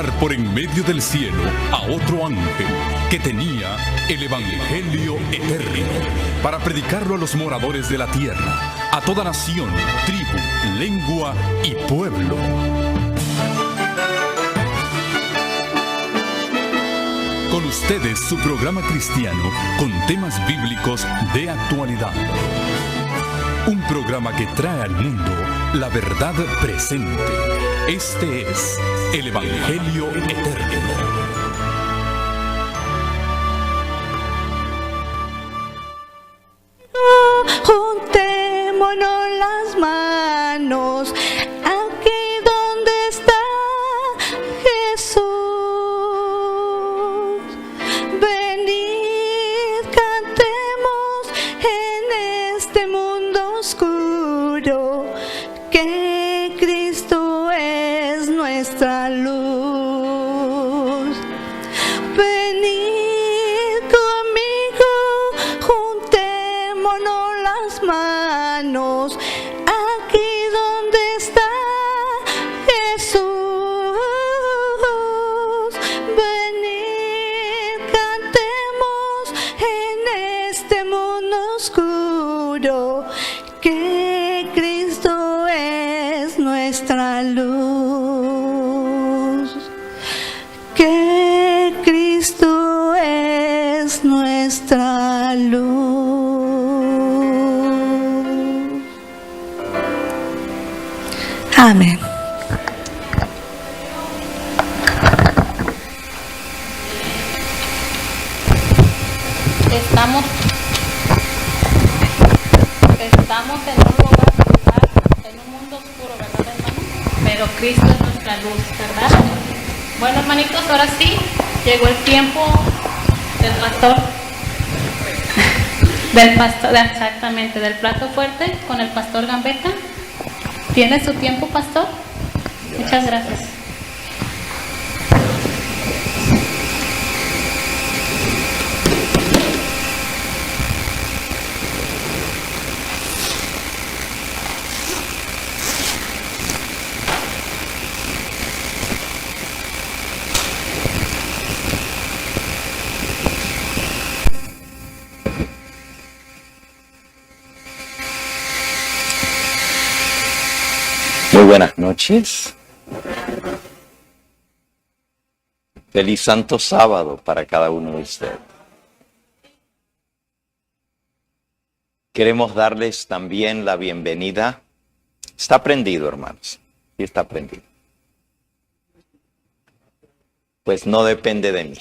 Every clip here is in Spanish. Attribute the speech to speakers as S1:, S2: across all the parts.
S1: mostrar por en medio del cielo a otro ángel que tenía el Evangelio eterno para predicarlo a los moradores de la tierra, a toda nación, tribu, lengua y pueblo. Con ustedes su programa cristiano con temas bíblicos de actualidad. Un programa que trae al mundo la verdad presente. Este es el Evangelio eterno.
S2: Juntémonos las manos aquí donde está Jesús. Venid, cantemos en este mundo oscuro que Cristo es nuestra luz. Venid conmigo, juntémonos las manos aquí donde está Jesús. Venid, cantemos en este mundo oscuro que Cristo es nuestra luz. Que Cristo es nuestra luz. Amén.
S3: Estamos en un lugar, en un mundo oscuro, ¿verdad, hermano? Pero Cristo es nuestra luz, ¿verdad? Bueno, hermanitos, ahora sí, llegó el tiempo del pastor, exactamente, del plato fuerte con el pastor Gambetta. ¿Tiene su tiempo, pastor? Muchas gracias.
S4: Muy buenas noches. Feliz Santo Sábado para cada uno de ustedes. Queremos darles también la bienvenida. Está prendido, hermanos. Sí está prendido. Pues no depende de mí.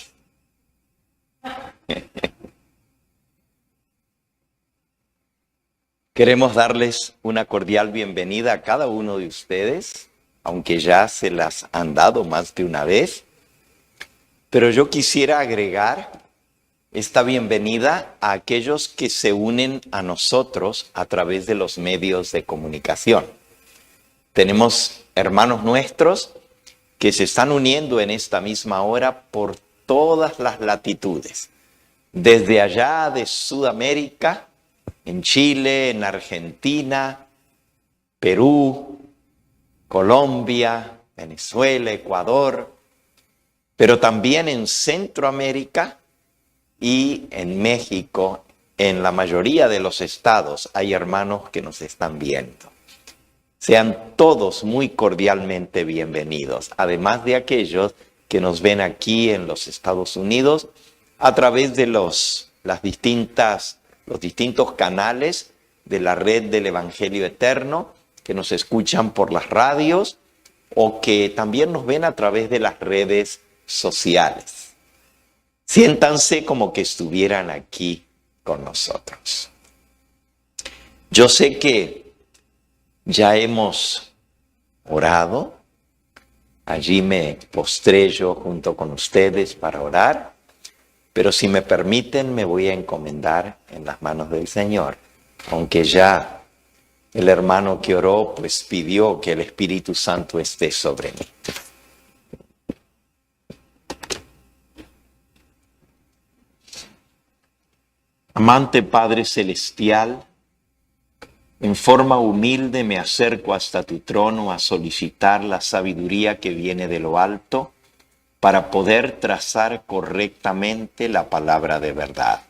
S4: Queremos darles una cordial bienvenida a cada uno de ustedes, aunque ya se las han dado más de una vez. Pero yo quisiera agregar esta bienvenida a aquellos que se unen a nosotros a través de los medios de comunicación. Tenemos hermanos nuestros que se están uniendo en esta misma hora por todas las latitudes. Desde allá de Sudamérica, en Chile, en Argentina, Perú, Colombia, Venezuela, Ecuador, pero también en Centroamérica y en México, en la mayoría de los estados hay hermanos que nos están viendo. Sean todos muy cordialmente bienvenidos, además de aquellos que nos ven aquí en los Estados Unidos a través de los distintos canales de la red del Evangelio Eterno, que nos escuchan por las radios o que también nos ven a través de las redes sociales. Siéntanse como que estuvieran aquí con nosotros. Yo sé que ya hemos orado. Allí me postré yo junto con ustedes para orar. Pero si me permiten, me voy a encomendar en las manos del Señor. Aunque ya el hermano que oró, pues pidió que el Espíritu Santo esté sobre mí. Amante Padre Celestial, en forma humilde me acerco hasta tu trono a solicitar la sabiduría que viene de lo alto para poder trazar correctamente la palabra de verdad.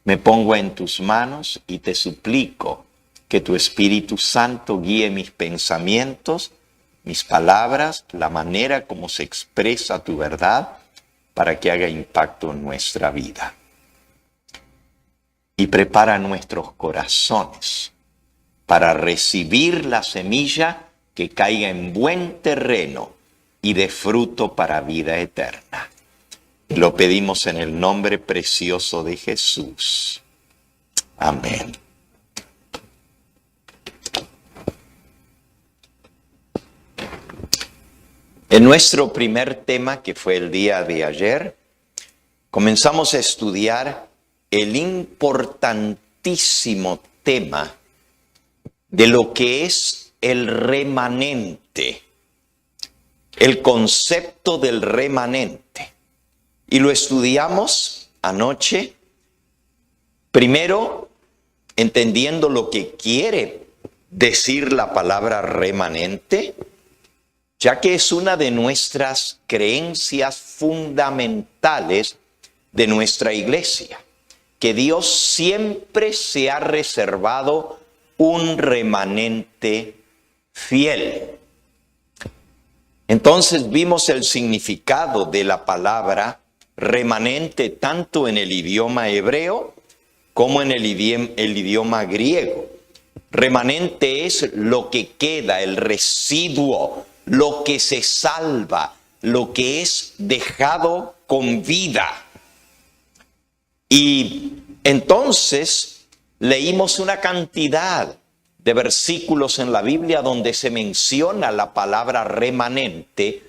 S4: Me pongo en tus manos y te suplico que tu Espíritu Santo guíe mis pensamientos, mis palabras, la manera como se expresa tu verdad, para que haga impacto en nuestra vida. Y prepara nuestros corazones para recibir la semilla que caiga en buen terreno y dé fruto para vida eterna. Lo pedimos en el nombre precioso de Jesús. Amén. En nuestro primer tema, que fue el día de ayer, comenzamos a estudiar el importantísimo tema de lo que es el remanente, el concepto del remanente. Y lo estudiamos anoche, primero entendiendo lo que quiere decir la palabra remanente, ya que es una de nuestras creencias fundamentales de nuestra iglesia, que Dios siempre se ha reservado un remanente fiel. Entonces vimos el significado de la palabra remanente tanto en el idioma hebreo como en el idioma griego. Remanente es lo que queda, el residuo, lo que se salva, lo que es dejado con vida. Y entonces leímos una cantidad de versículos en la Biblia donde se menciona la palabra remanente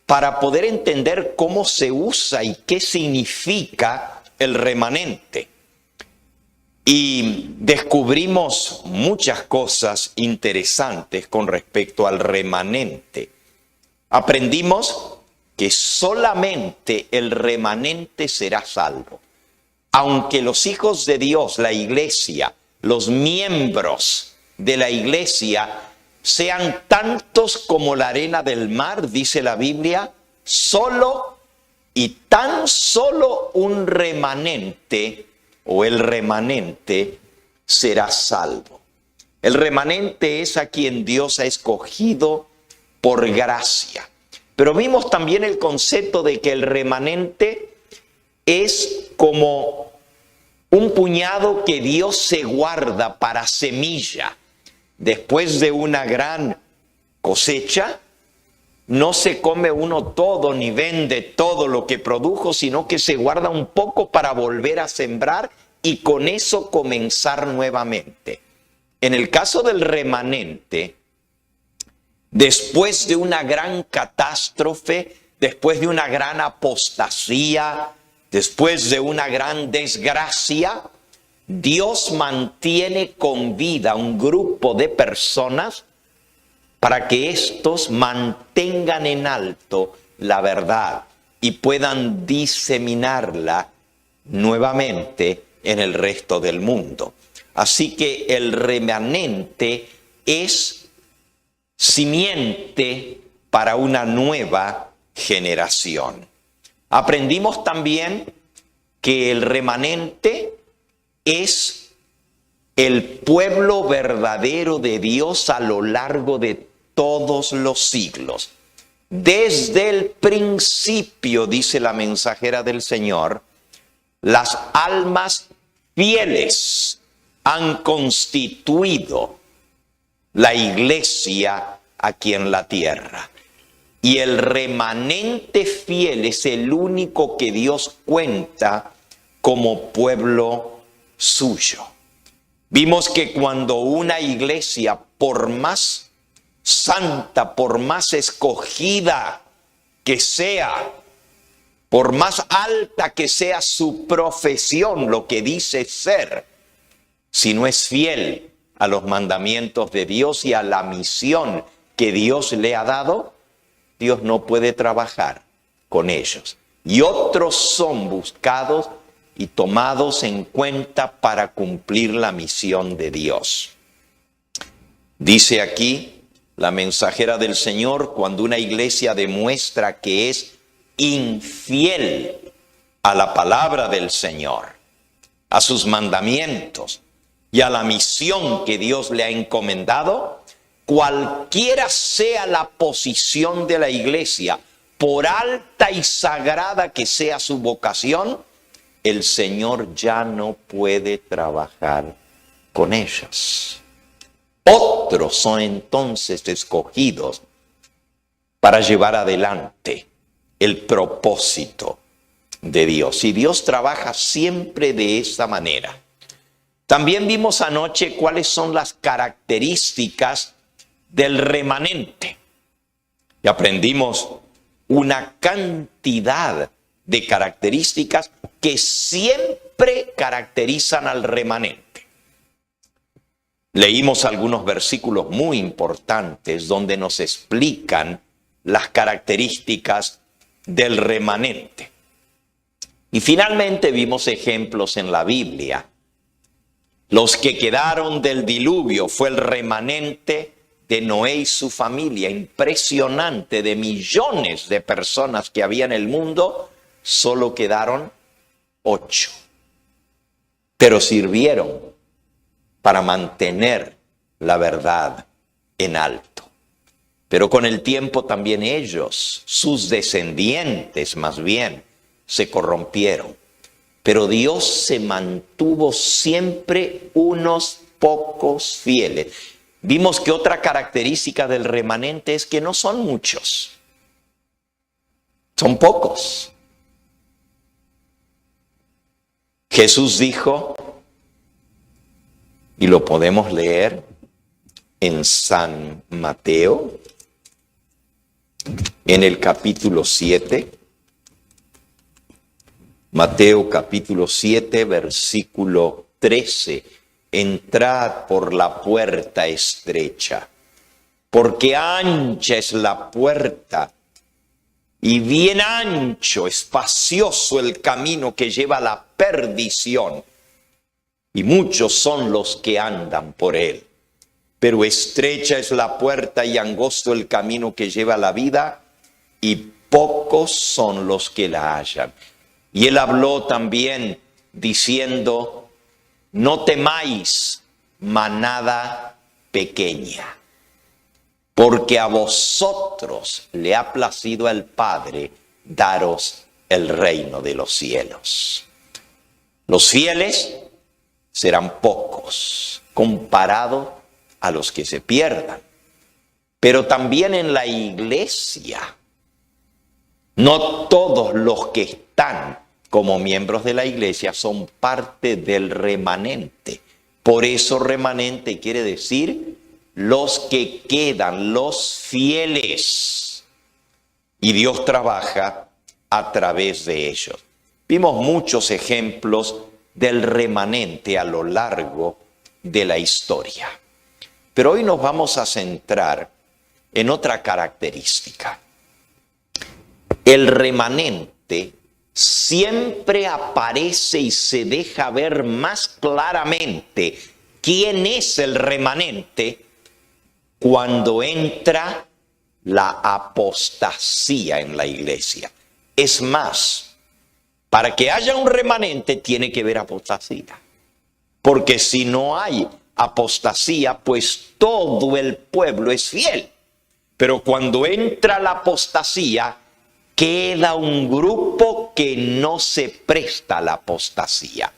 S4: para poder entender cómo se usa y qué significa el remanente. Y descubrimos muchas cosas interesantes con respecto al remanente. Aprendimos que solamente el remanente será salvo. Aunque los hijos de Dios, la iglesia, los miembros de la iglesia, sean tantos como la arena del mar, dice la Biblia, solo y tan solo un remanente o el remanente será salvo. El remanente es a quien Dios ha escogido por gracia. Pero vimos también el concepto de que el remanente es como un puñado que Dios se guarda para semilla. Después de una gran cosecha, no se come uno todo ni vende todo lo que produjo, sino que se guarda un poco para volver a sembrar y con eso comenzar nuevamente. En el caso del remanente, después de una gran catástrofe, después de una gran apostasía, después de una gran desgracia, Dios mantiene con vida un grupo de personas para que éstos mantengan en alto la verdad y puedan diseminarla nuevamente en el resto del mundo. Así que el remanente es simiente para una nueva generación. Aprendimos también que el remanente es el pueblo verdadero de Dios a lo largo de todos los siglos. Desde el principio, dice la mensajera del Señor, las almas fieles han constituido la iglesia aquí en la tierra. Y el remanente fiel es el único que Dios cuenta como pueblo suyo. Vimos que cuando una iglesia, por más santa, por más escogida que sea, por más alta que sea su profesión, lo que dice ser, si no es fiel a los mandamientos de Dios y a la misión que Dios le ha dado, Dios no puede trabajar con ellos. Y otros son buscados y tomados en cuenta para cumplir la misión de Dios. Dice aquí la mensajera del Señor, cuando una iglesia demuestra que es infiel a la palabra del Señor, a sus mandamientos y a la misión que Dios le ha encomendado, cualquiera sea la posición de la iglesia, por alta y sagrada que sea su vocación, el Señor ya no puede trabajar con ellas. Otros son entonces escogidos para llevar adelante el propósito de Dios. Y Dios trabaja siempre de esa manera. También vimos anoche cuáles son las características del remanente. Y aprendimos una cantidad de características que siempre caracterizan al remanente. Leímos algunos versículos muy importantes donde nos explican las características del remanente. Y finalmente vimos ejemplos en la Biblia. Los que quedaron del diluvio fue el remanente de Noé y su familia. Impresionante, de millones de personas que había en el mundo, solo quedaron 8. Pero sirvieron para mantener la verdad en alto. Pero con el tiempo también ellos, sus descendientes más bien, se corrompieron. Pero Dios se mantuvo siempre unos pocos fieles. Vimos que otra característica del remanente es que no son muchos. Son pocos. Jesús dijo, y lo podemos leer en San Mateo, en el capítulo 7, Mateo capítulo 7, versículo 13. Entrad por la puerta estrecha, porque ancha es la puerta y bien ancho, espacioso el camino que lleva a la perdición, y muchos son los que andan por él. Pero estrecha es la puerta y angosto el camino que lleva a la vida, y pocos son los que la hallan. Y él habló también diciendo, no temáis, manada pequeña, porque a vosotros le ha placido al Padre daros el reino de los cielos. Los fieles serán pocos comparado a los que se pierdan. Pero también en la iglesia, no todos los que están como miembros de la iglesia son parte del remanente. Por eso remanente quiere decir los que quedan, los fieles. Y Dios trabaja a través de ellos. Vimos muchos ejemplos del remanente a lo largo de la historia. Pero hoy nos vamos a centrar en otra característica. El remanente siempre aparece y se deja ver más claramente quién es el remanente cuando entra la apostasía en la iglesia. Es más, para que haya un remanente tiene que haber apostasía. Porque si no hay apostasía, pues todo el pueblo es fiel. Pero cuando entra la apostasía, queda un grupo que no se presta a la apostasía.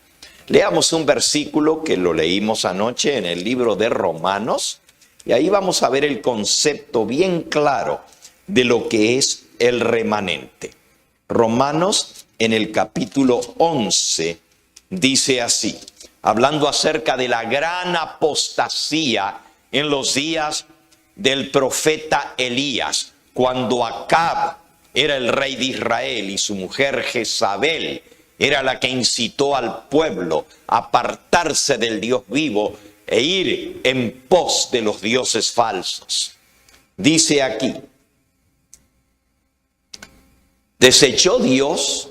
S4: Leamos un versículo que lo leímos anoche en el libro de Romanos, y ahí vamos a ver el concepto bien claro de lo que es el remanente. Romanos en el capítulo 11 dice así, hablando acerca de la gran apostasía en los días del profeta Elías, cuando Acab era el rey de Israel y su mujer Jezabel era la que incitó al pueblo a apartarse del Dios vivo e ir en pos de los dioses falsos. Dice aquí, ¿desechó Dios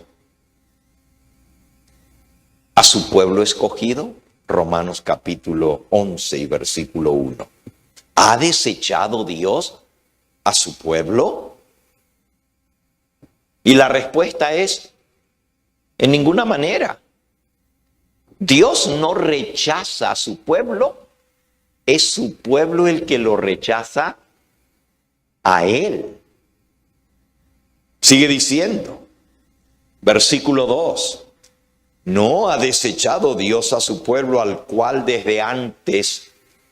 S4: a su pueblo escogido? Romanos capítulo 11 y versículo 1. ¿Ha desechado Dios a su pueblo? Y la respuesta es, en ninguna manera. Dios no rechaza a su pueblo, es su pueblo el que lo rechaza a Él. Sigue diciendo, versículo 2, no ha desechado Dios a su pueblo al cual desde antes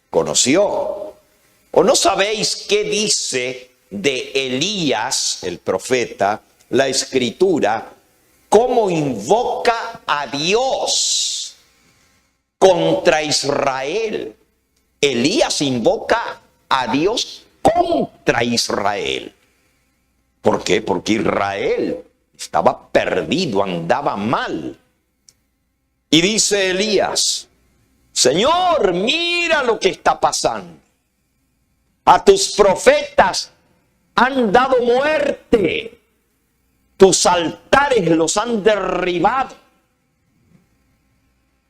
S4: conoció. ¿O no sabéis qué dice de Elías, el profeta, la Escritura, cómo invoca a Dios contra Israel? Elías invoca a Dios contra Israel. ¿Por qué? Porque Israel estaba perdido, andaba mal. Y dice Elías, Señor, mira lo que está pasando. A tus profetas han dado muerte. Tus altares los han derribado.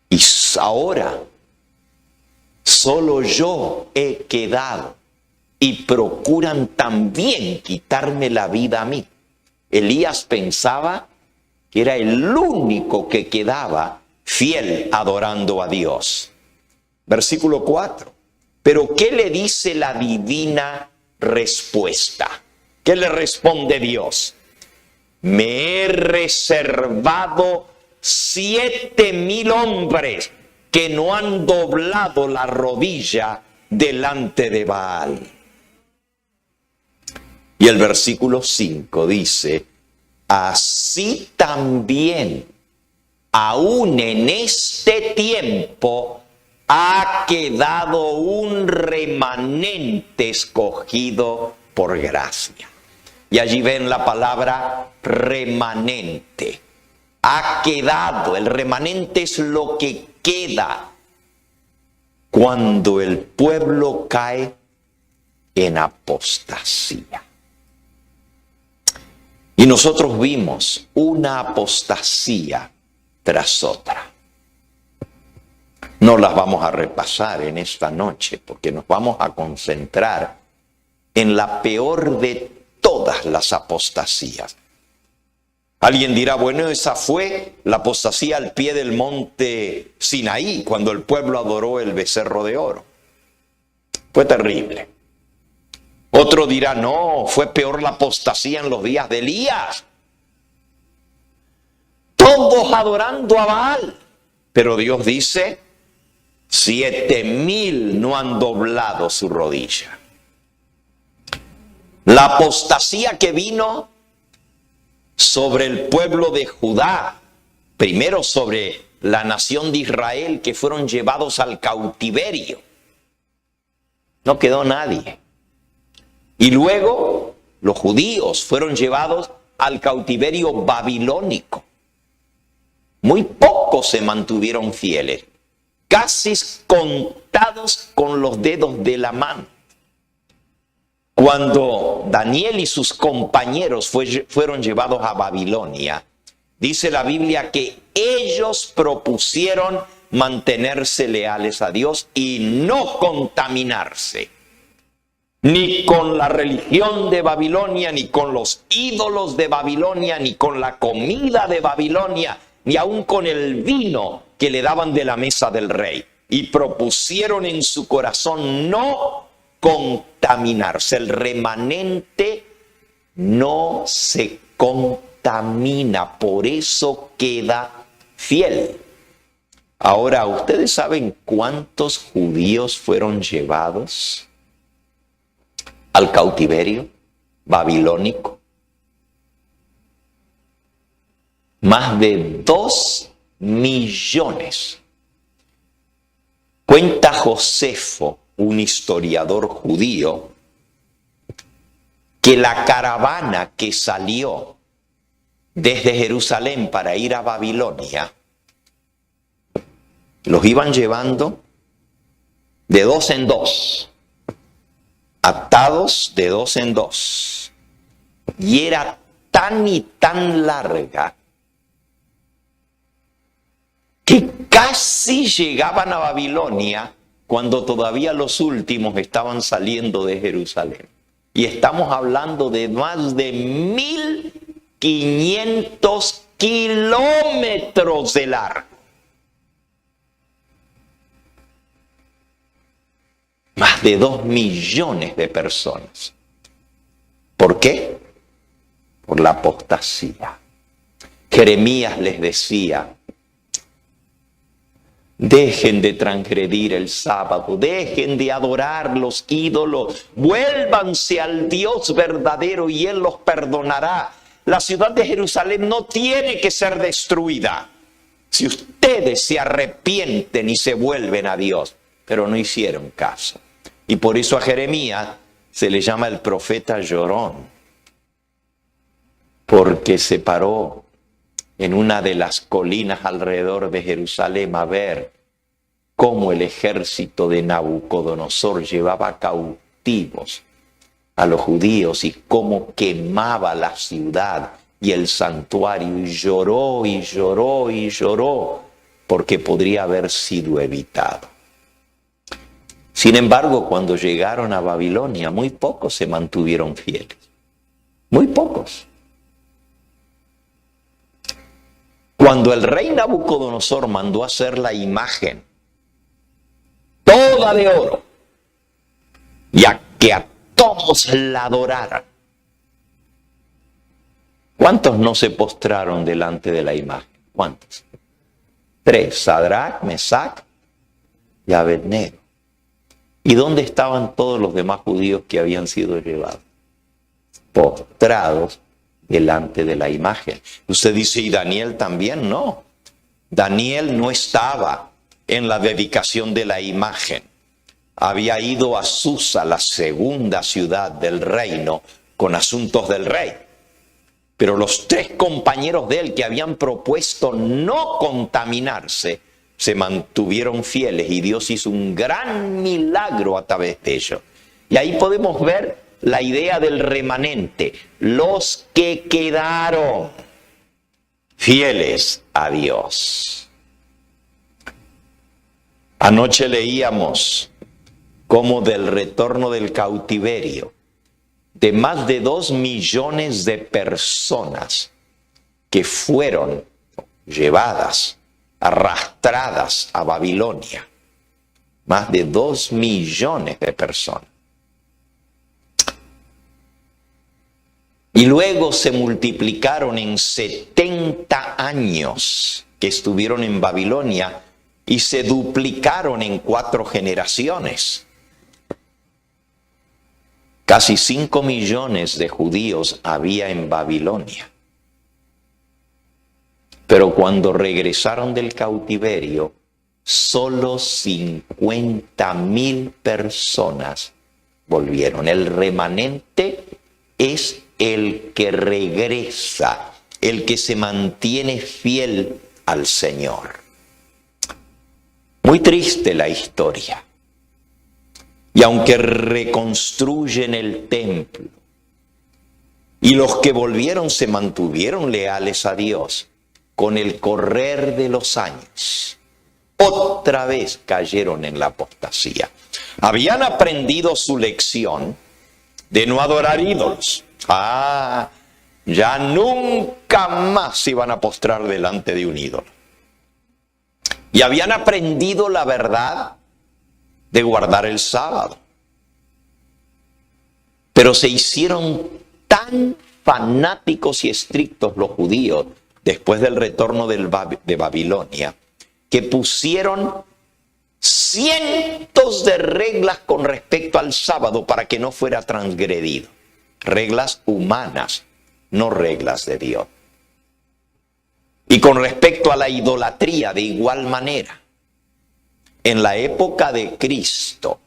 S4: Y ahora solo yo he quedado. Y procuran también quitarme la vida a mí. Elías pensaba que era el único que quedaba fiel adorando a Dios. Versículo 4. Pero ¿qué le dice la divina respuesta? ¿Qué le responde Dios? Me he reservado 7,000 hombres que no han doblado la rodilla delante de Baal. Y el versículo 5 dice, así también, aún en este tiempo, ha quedado un remanente escogido por gracia. Y allí ven la palabra remanente. Ha quedado, el remanente es lo que queda cuando el pueblo cae en apostasía. Y nosotros vimos una apostasía tras otra. No las vamos a repasar en esta noche porque nos vamos a concentrar en la peor de todas las apostasías. Alguien dirá, bueno, esa fue la apostasía al pie del monte Sinaí, cuando el pueblo adoró el becerro de oro. Fue terrible. Otro dirá, no, fue peor la apostasía en los días de Elías. Todos adorando a Baal. Pero Dios dice, 7,000 no han doblado su rodilla. La apostasía que vino sobre el pueblo de Judá, primero sobre la nación de Israel, que fueron llevados al cautiverio. No quedó nadie. Y luego los judíos fueron llevados al cautiverio babilónico. Muy pocos se mantuvieron fieles, casi contados con los dedos de la mano. Cuando Daniel y sus compañeros fueron llevados a Babilonia, dice la Biblia que ellos propusieron mantenerse leales a Dios y no contaminarse, ni con la religión de Babilonia, ni con los ídolos de Babilonia, ni con la comida de Babilonia, ni aun con el vino que le daban de la mesa del rey. Y propusieron en su corazón no contaminarse. El remanente no se contamina, por eso queda fiel. Ahora, ¿ustedes saben cuántos judíos fueron llevados al cautiverio babilónico? Más de 2 millones. Cuenta Josefo, un historiador judío, que la caravana que salió desde Jerusalén para ir a Babilonia, los iban llevando de 2 en 2, atados de 2 en 2. Y era tan y tan larga que casi llegaban a Babilonia cuando todavía los últimos estaban saliendo de Jerusalén. Y estamos hablando de más de 1,000 500 kilómetros de largo. Más de 2 millones de personas. ¿Por qué? Por la apostasía. Jeremías les decía: dejen de transgredir el sábado, dejen de adorar los ídolos, vuélvanse al Dios verdadero y Él los perdonará. La ciudad de Jerusalén no tiene que ser destruida si ustedes se arrepienten y se vuelven a Dios. Pero no hicieron caso. Y por eso a Jeremías se le llama el profeta llorón, porque se paró en una de las colinas alrededor de Jerusalén a ver cómo el ejército de Nabucodonosor llevaba cautivos a los judíos y cómo quemaba la ciudad y el santuario, y lloró y lloró y lloró, porque podría haber sido evitado. Sin embargo, cuando llegaron a Babilonia, muy pocos se mantuvieron fieles. Muy pocos. Cuando el rey Nabucodonosor mandó hacer la imagen toda de oro, y a que a todos la adoraran, ¿cuántos no se postraron delante de la imagen? ¿Cuántos? 3, Sadrach, Mesac y Abednego. ¿Y dónde estaban todos los demás judíos que habían sido llevados? Postrados delante de la imagen. Usted dice, ¿y Daniel también? No. Daniel no estaba en la dedicación de la imagen. Había ido a Susa, la segunda ciudad del reino, con asuntos del rey. Pero los 3 compañeros de él que habían propuesto no contaminarse, se mantuvieron fieles y Dios hizo un gran milagro a través de ellos. Y ahí podemos ver la idea del remanente, los que quedaron fieles a Dios. Anoche leíamos cómo del retorno del cautiverio, de más de 2 millones de personas que fueron llevadas, arrastradas a Babilonia, más de 2 millones de personas. Y luego se multiplicaron en 70 años que estuvieron en Babilonia y se duplicaron en 4 generaciones. Casi 5 millones de judíos había en Babilonia. Pero cuando regresaron del cautiverio, solo 50,000 personas volvieron. El remanente es el que regresa, el que se mantiene fiel al Señor. Muy triste la historia. Y aunque reconstruyen el templo, y los que volvieron se mantuvieron leales a Dios, con el correr de los años, otra vez cayeron en la apostasía. Habían aprendido su lección de no adorar ídolos. Ya nunca más se iban a postrar delante de un ídolo. Y habían aprendido la verdad de guardar el sábado. Pero se hicieron tan fanáticos y estrictos los judíos después del retorno de Babilonia, que pusieron cientos de reglas con respecto al sábado para que no fuera transgredido. Reglas humanas, no reglas de Dios. Y con respecto a la idolatría, de igual manera. En la época de Cristo,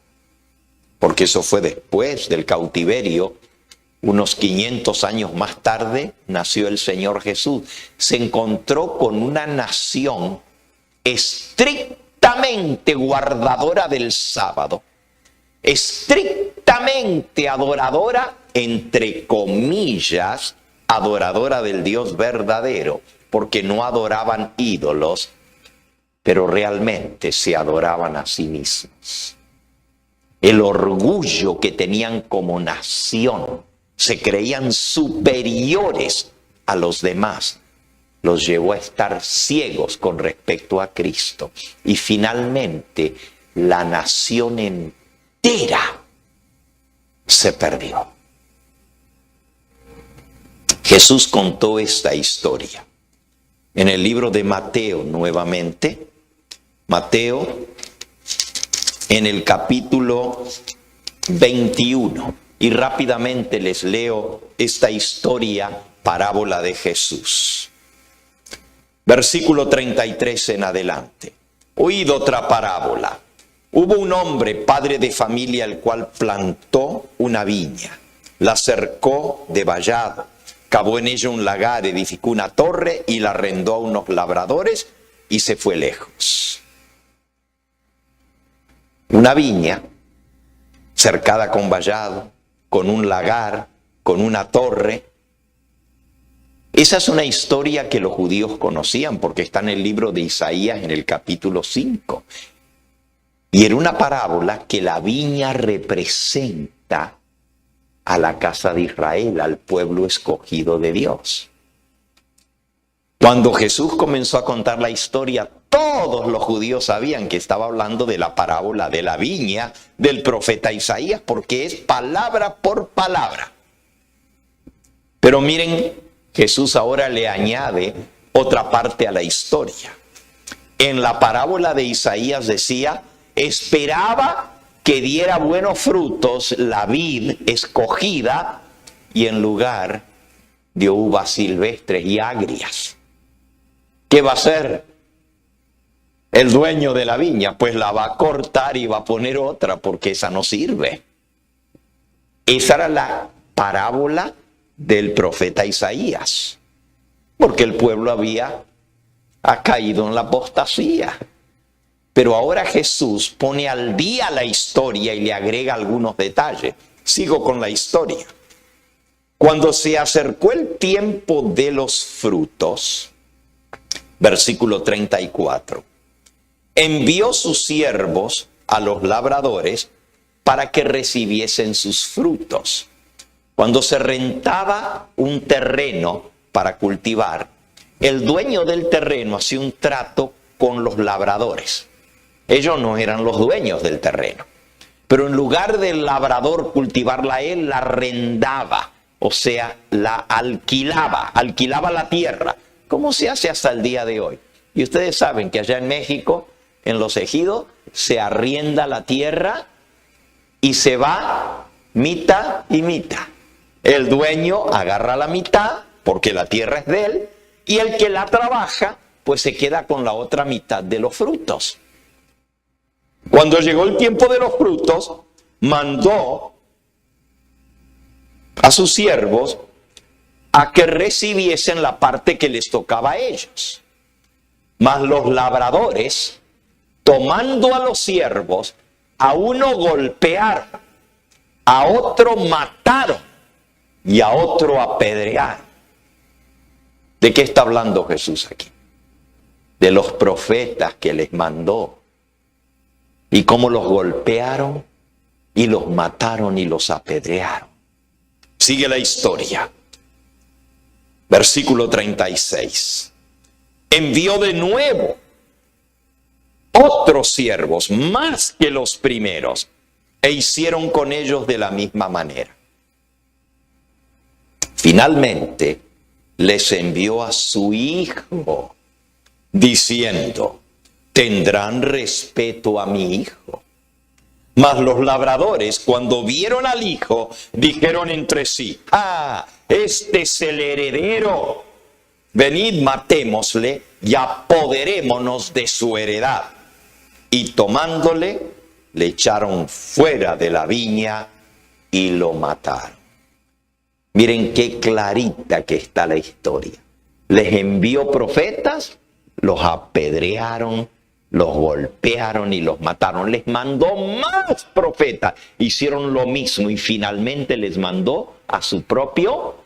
S4: porque eso fue después del cautiverio, unos 500 años más tarde nació el Señor Jesús. Se encontró con una nación estrictamente guardadora del sábado, estrictamente adoradora, entre comillas, adoradora del Dios verdadero, porque no adoraban ídolos, pero realmente se adoraban a sí mismos. El orgullo que tenían como nación, se creían superiores a los demás, los llevó a estar ciegos con respecto a Cristo. Y finalmente la nación entera se perdió. Jesús contó esta historia en el libro de Mateo nuevamente. Mateo en el capítulo 21. Y rápidamente les leo esta historia, parábola de Jesús. Versículo 33 en adelante. Oíd otra parábola. Hubo un hombre, padre de familia, el cual plantó una viña, la cercó de vallado, cavó en ella un lagar, edificó una torre y la arrendó a unos labradores y se fue lejos. Una viña cercada con vallado, con un lagar, con una torre. Esa es una historia que los judíos conocían porque está en el libro de Isaías en el capítulo 5. Y era una parábola que la viña representa a la casa de Israel, al pueblo escogido de Dios. Cuando Jesús comenzó a contar la historia, todos los judíos sabían que estaba hablando de la parábola de la viña del profeta Isaías, porque es palabra por palabra. Pero miren, Jesús ahora le añade otra parte a la historia. En la parábola de Isaías decía, esperaba que diera buenos frutos la vid escogida y en lugar dio uvas silvestres y agrias. ¿Qué va a hacer el dueño de la viña? Pues la va a cortar y va a poner otra porque esa no sirve. Esa era la parábola del profeta Isaías, porque el pueblo había caído en la apostasía. Pero ahora Jesús pone al día la historia y le agrega algunos detalles. Sigo con la historia. Cuando se acercó el tiempo de los frutos, versículo 34, envió sus siervos a los labradores para que recibiesen sus frutos. Cuando se rentaba un terreno para cultivar, el dueño del terreno hacía un trato con los labradores. Ellos no eran los dueños del terreno, pero en lugar del labrador cultivarla él, la arrendaba, o sea, la alquilaba la tierra, como se hace hasta el día de hoy. Y ustedes saben que allá en México, en los ejidos, se arrienda la tierra y se va mitad y mitad. El dueño agarra la mitad, porque la tierra es de él, y el que la trabaja, pues se queda con la otra mitad de los frutos. Cuando llegó el tiempo de los frutos, mandó a sus siervos a que recibiesen la parte que les tocaba a ellos. Mas los labradores, tomando a los siervos, a uno golpearon, a otro mataron y a otro apedrearon. ¿De qué está hablando Jesús aquí? De los profetas que les mandó. Y cómo los golpearon y los mataron y los apedrearon. Sigue la historia. Versículo 36. Envió de nuevo otros siervos, más que los primeros, e hicieron con ellos de la misma manera. Finalmente, les envió a su hijo, diciendo, tendrán respeto a mi hijo. Mas los labradores, cuando vieron al hijo, dijeron entre sí, este es el heredero. Venid, matémosle y apoderémonos de su heredad. Y tomándole, le echaron fuera de la viña y lo mataron. Miren qué clarita que está la historia. Les envió profetas, los apedrearon, los golpearon y los mataron. Les mandó más profetas, hicieron lo mismo y finalmente les mandó a su propio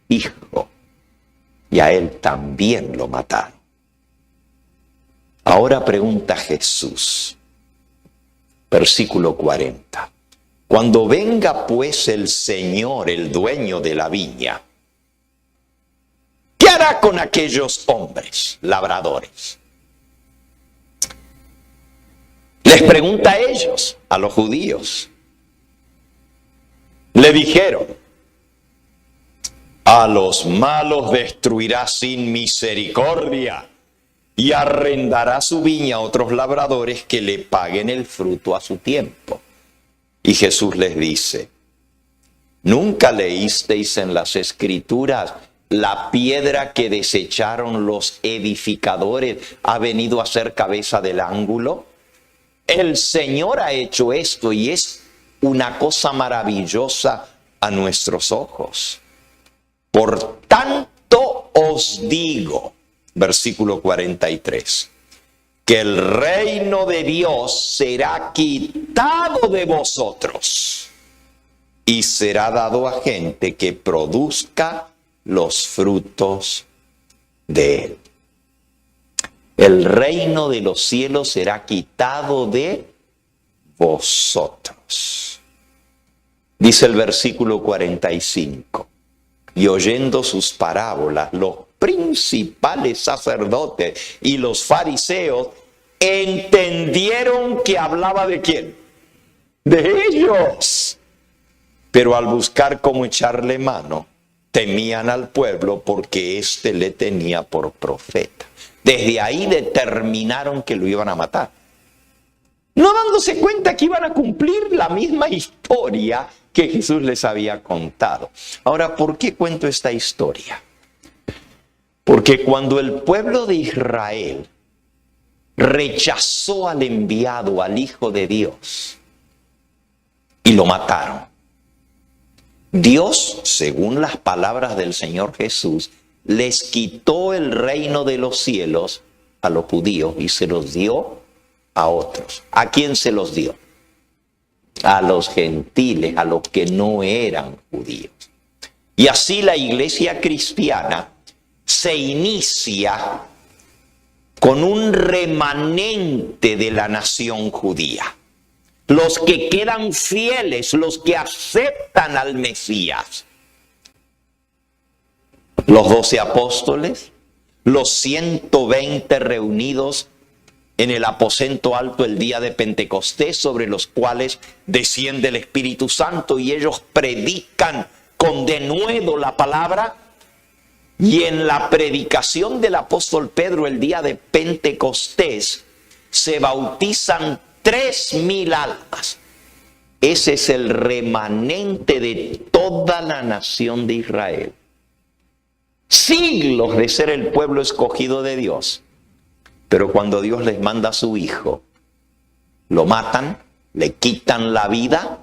S4: hijo. Y a él también lo mataron. Ahora pregunta Jesús, versículo 40. Cuando venga pues el Señor, el dueño de la viña, ¿Qué hará con aquellos hombres labradores? Les pregunta a ellos, a los judíos. Le dijeron: a los malos destruirá sin misericordia y arrendará su viña a otros labradores que le paguen el fruto a su tiempo. Y Jesús les dice: ¿nunca leísteis en las Escrituras: la piedra que desecharon los edificadores ha venido a ser cabeza del ángulo? El Señor ha hecho esto y es una cosa maravillosa a nuestros ojos. Por tanto os digo, versículo 43, que el reino de Dios será quitado de vosotros y será dado a gente que produzca los frutos de él. El reino de los cielos será quitado de vosotros. Dice el versículo 45. Y oyendo sus parábolas, los principales sacerdotes y los fariseos entendieron que hablaba ¿de quién? De ellos. Pero al buscar cómo echarle mano, temían al pueblo porque éste le tenía por profeta. Desde ahí determinaron que lo iban a matar, no dándose cuenta que iban a cumplir la misma historia que Jesús les había contado. Ahora, ¿por qué cuento esta historia? Porque cuando el pueblo de Israel rechazó al enviado, al Hijo de Dios, y lo mataron, Dios, según las palabras del Señor Jesús, les quitó el reino de los cielos a los judíos y se los dio a otros. ¿A quién se los dio? A los gentiles, a los que no eran judíos. Y así la iglesia cristiana se inicia con un remanente de la nación judía. Los que quedan fieles, los que aceptan al Mesías. Los 12 apóstoles, los 120 reunidos en el aposento alto el día de Pentecostés, sobre los cuales desciende el Espíritu Santo y ellos predican con denuedo la palabra. Y en la predicación del apóstol Pedro el día de Pentecostés se bautizan 3,000 almas. Ese es el remanente de toda la nación de Israel. Siglos de ser el pueblo escogido de Dios. Pero cuando Dios les manda a su Hijo, lo matan, le quitan la vida.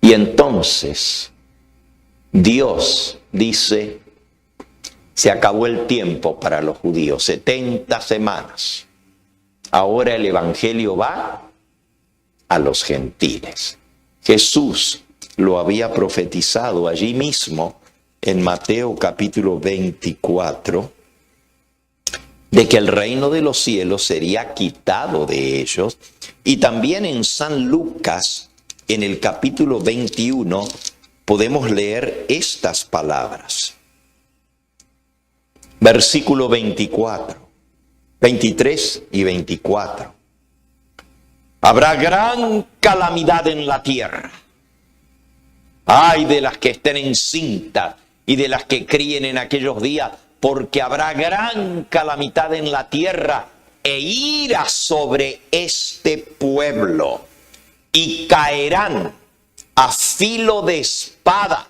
S4: Y entonces Dios dice: se acabó el tiempo para los judíos, 70 semanas. Ahora el evangelio va a los gentiles. Jesús lo había profetizado allí mismo en Mateo capítulo 24, de que el reino de los cielos sería quitado de ellos. Y también en San Lucas, en el capítulo 21, podemos leer estas palabras. Versículo 24, 23 y 24. Habrá gran calamidad en la tierra. Ay de las que estén encintas y de las que críen en aquellos días, porque habrá gran calamidad en la tierra e ira sobre este pueblo, y caerán a filo de espada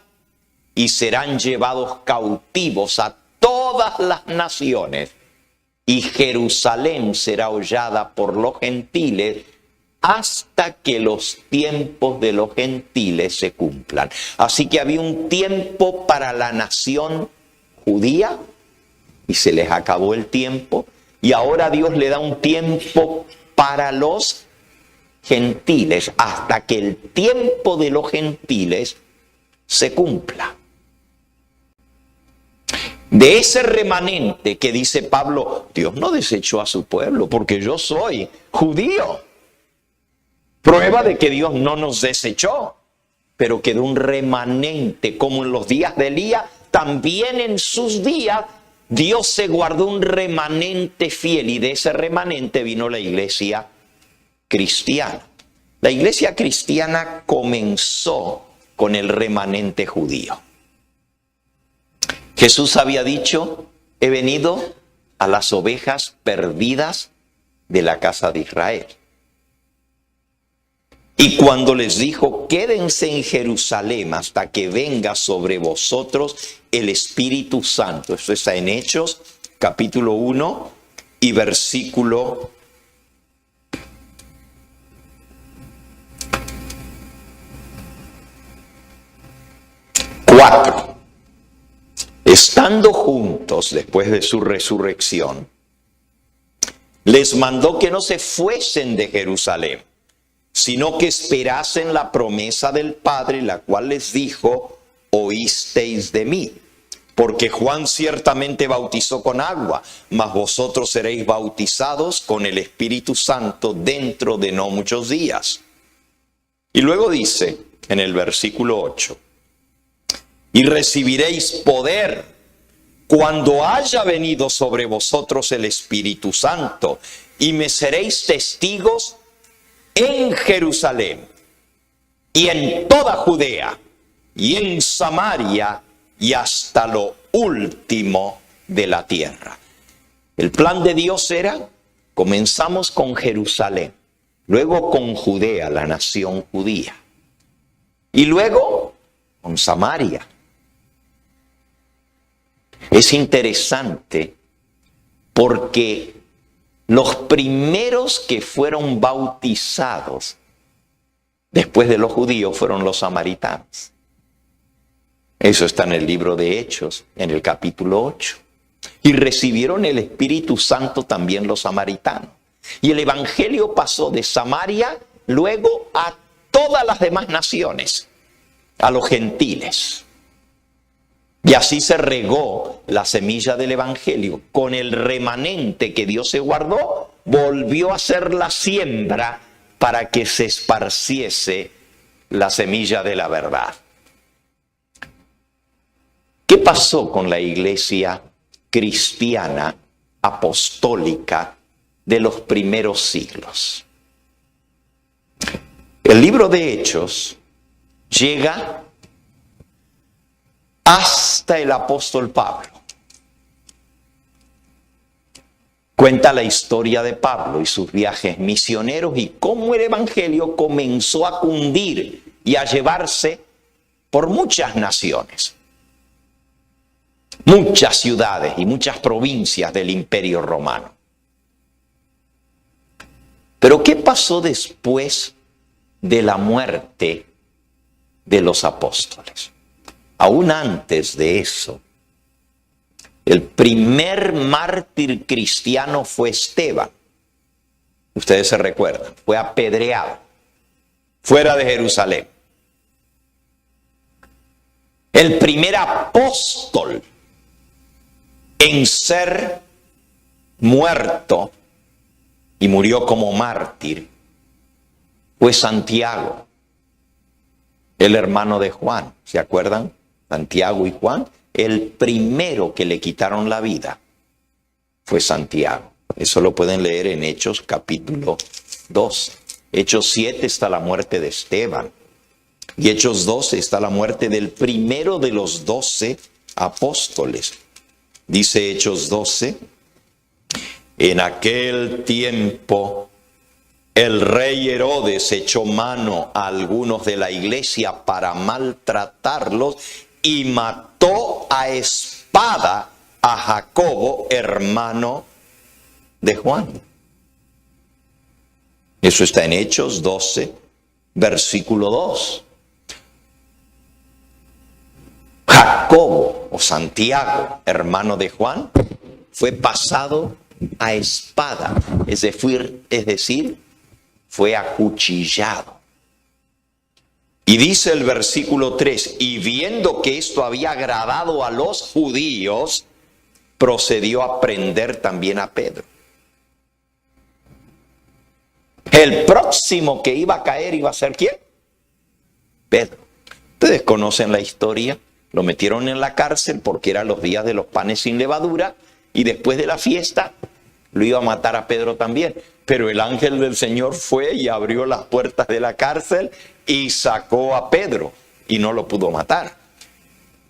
S4: y serán llevados cautivos a todas las naciones, y Jerusalén será hollada por los gentiles hasta que los tiempos de los gentiles se cumplan. Así que había un tiempo para la nación judía y se les acabó el tiempo, y ahora Dios le da un tiempo para los gentiles hasta que el tiempo de los gentiles se cumpla. De ese remanente que dice Pablo, Dios no desechó a su pueblo porque yo soy judío. Prueba de que Dios no nos desechó, pero quedó un remanente como en los días de Elías, también en sus días Dios se guardó un remanente fiel, y de ese remanente vino la iglesia cristiana. La iglesia cristiana comenzó con el remanente judío. Jesús había dicho: he venido a las ovejas perdidas de la casa de Israel. Y cuando les dijo: quédense en Jerusalén hasta que venga sobre vosotros el Espíritu Santo. Esto está en Hechos, capítulo 1 y versículo 4. Estando juntos después de su resurrección, les mandó que no se fuesen de Jerusalén, sino que esperasen la promesa del Padre, la cual les dijo: oísteis de mí. Porque Juan ciertamente bautizó con agua, mas vosotros seréis bautizados con el Espíritu Santo dentro de no muchos días. Y luego dice en el versículo 8: y recibiréis poder cuando haya venido sobre vosotros el Espíritu Santo, y me seréis testigos en Jerusalén, y en toda Judea, y en Samaria, y hasta lo último de la tierra. El plan de Dios era: comenzamos con Jerusalén, luego con Judea, la nación judía, y luego con Samaria. Es interesante porque los primeros que fueron bautizados después de los judíos fueron los samaritanos. Eso está en el libro de Hechos, en el capítulo 8. Y recibieron el Espíritu Santo también los samaritanos. Y el evangelio pasó de Samaria luego a todas las demás naciones, a los gentiles. Y así se regó la semilla del evangelio. Con el remanente que Dios se guardó, volvió a ser la siembra para que se esparciese la semilla de la verdad. ¿Qué pasó con la iglesia cristiana apostólica de los primeros siglos? El libro de Hechos llega hasta el apóstol Pablo. Cuenta la historia de Pablo y sus viajes misioneros y cómo el evangelio comenzó a cundir y a llevarse por muchas naciones, muchas ciudades y muchas provincias del Imperio Romano. Pero ¿qué pasó después de la muerte de los apóstoles? Aún antes de eso, el primer mártir cristiano fue Esteban. Ustedes se recuerdan, fue apedreado fuera de Jerusalén. El primer apóstol en ser muerto y murió como mártir fue Santiago, el hermano de Juan. ¿Se acuerdan? Santiago y Juan. El primero que le quitaron la vida fue Santiago. Eso lo pueden leer en Hechos capítulo 12. Hechos 7 está la muerte de Esteban. Y Hechos 12 está la muerte del primero de los 12 apóstoles. Dice Hechos 12: en aquel tiempo el rey Herodes echó mano a algunos de la iglesia para maltratarlos y mató a espada a Jacobo, hermano de Juan. Eso está en Hechos 12, versículo 2. Jacobo o Santiago, hermano de Juan, fue pasado a espada, es decir, fue acuchillado. Y dice el versículo 3, y viendo que esto había agradado a los judíos, procedió a prender también a Pedro. El próximo que iba a caer iba a ser ¿quién? Pedro. Ustedes conocen la historia. Lo metieron en la cárcel porque eran los días de los panes sin levadura y después de la fiesta lo iba a matar a Pedro también. Pero el ángel del Señor fue y abrió las puertas de la cárcel y sacó a Pedro y no lo pudo matar.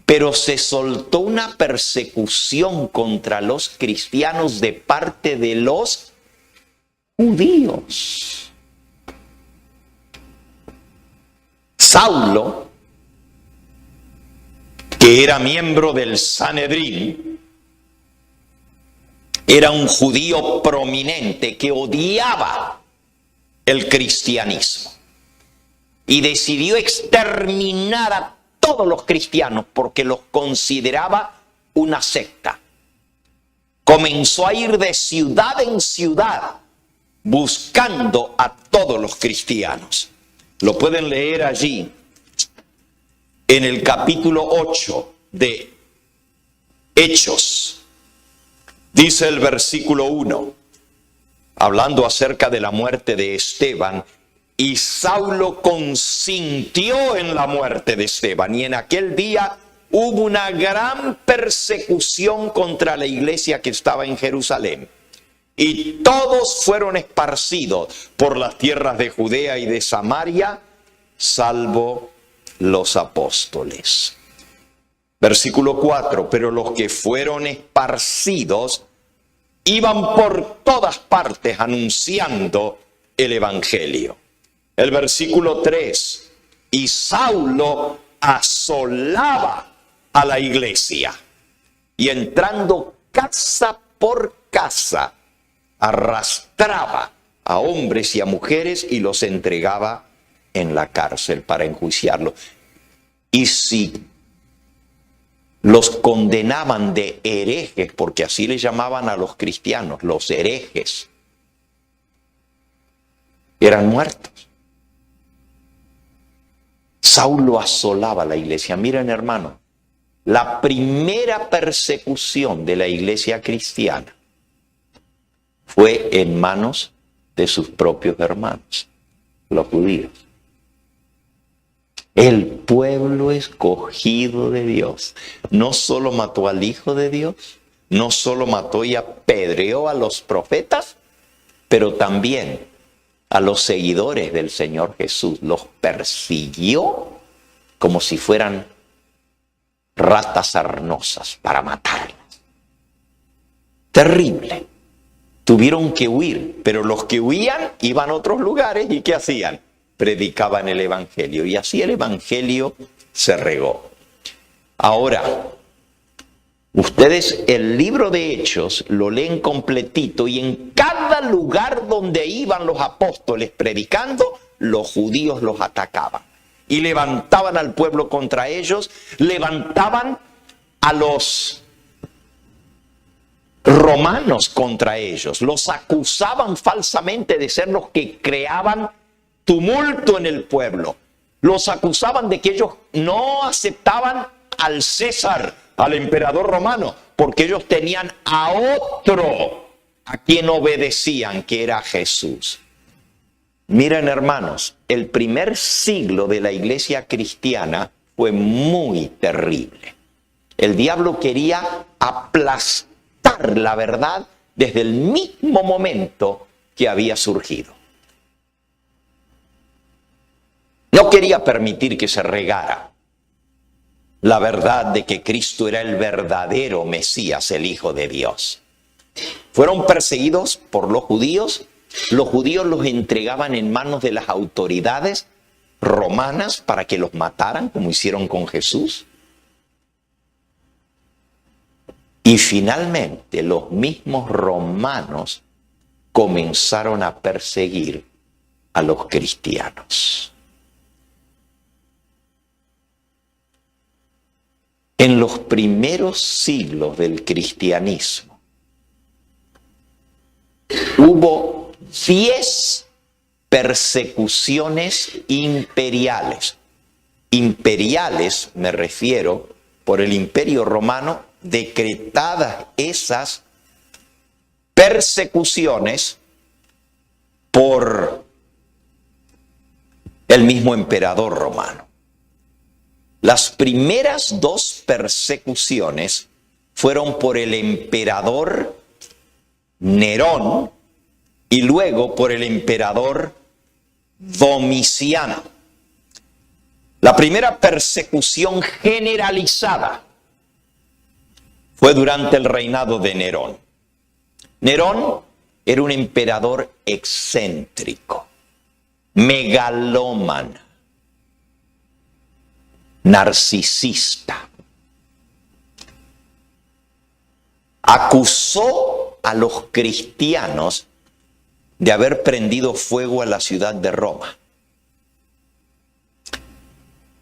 S4: Pero se soltó una persecución contra los cristianos de parte de los judíos. Saulo, que era miembro del Sanedrín, era un judío prominente que odiaba el cristianismo y decidió exterminar a todos los cristianos porque los consideraba una secta. Comenzó a ir de ciudad en ciudad buscando a todos los cristianos. Lo pueden leer allí en el capítulo 8 de Hechos. Dice el versículo 1, hablando acerca de la muerte de Esteban, y Saulo consintió en la muerte de Esteban, y en aquel día hubo una gran persecución contra la iglesia que estaba en Jerusalén. Y todos fueron esparcidos por las tierras de Judea y de Samaria, salvo los apóstoles. Versículo 4, pero los que fueron esparcidos iban por todas partes anunciando el evangelio. El versículo 3, y Saulo asolaba a la iglesia y entrando casa por casa, arrastraba a hombres y a mujeres y los entregaba en la cárcel para enjuiciarlos. Y si los condenaban de herejes, porque así le llamaban a los cristianos, los herejes, eran muertos. Saulo asolaba la iglesia. Miren, hermano, la primera persecución de la iglesia cristiana fue en manos de sus propios hermanos, los judíos. El pueblo escogido de Dios no solo mató al Hijo de Dios, no solo mató y apedreó a los profetas, pero también a los seguidores del Señor Jesús. Los persiguió como si fueran ratas sarnosas para matarlas. Terrible. Tuvieron que huir, pero los que huían iban a otros lugares y ¿qué hacían? Predicaban el evangelio y así el evangelio se regó. Ahora, ustedes el libro de Hechos lo leen completito y en cada lugar donde iban los apóstoles predicando, los judíos los atacaban y levantaban al pueblo contra ellos, levantaban a los romanos contra ellos, los acusaban falsamente de ser los que creaban tumulto en el pueblo, los acusaban de que ellos no aceptaban al César, al emperador romano, porque ellos tenían a otro a quien obedecían, que era Jesús. Miren, hermanos, el primer siglo de la iglesia cristiana fue muy terrible. El diablo quería aplastar la verdad desde el mismo momento que había surgido. No quería permitir que se regara la verdad de que Cristo era el verdadero Mesías, el Hijo de Dios. Fueron perseguidos por los judíos los entregaban en manos de las autoridades romanas para que los mataran, como hicieron con Jesús. Y finalmente los mismos romanos comenzaron a perseguir a los cristianos. En los primeros siglos del cristianismo hubo 10 persecuciones imperiales. Imperiales me refiero por el Imperio Romano, decretadas esas persecuciones por el mismo emperador romano. Las primeras dos persecuciones fueron por el emperador Nerón y luego por el emperador Domiciano. La primera persecución generalizada fue durante el reinado de Nerón. Nerón era un emperador excéntrico, megalómano, narcisista. Acusó a los cristianos de haber prendido fuego a la ciudad de Roma.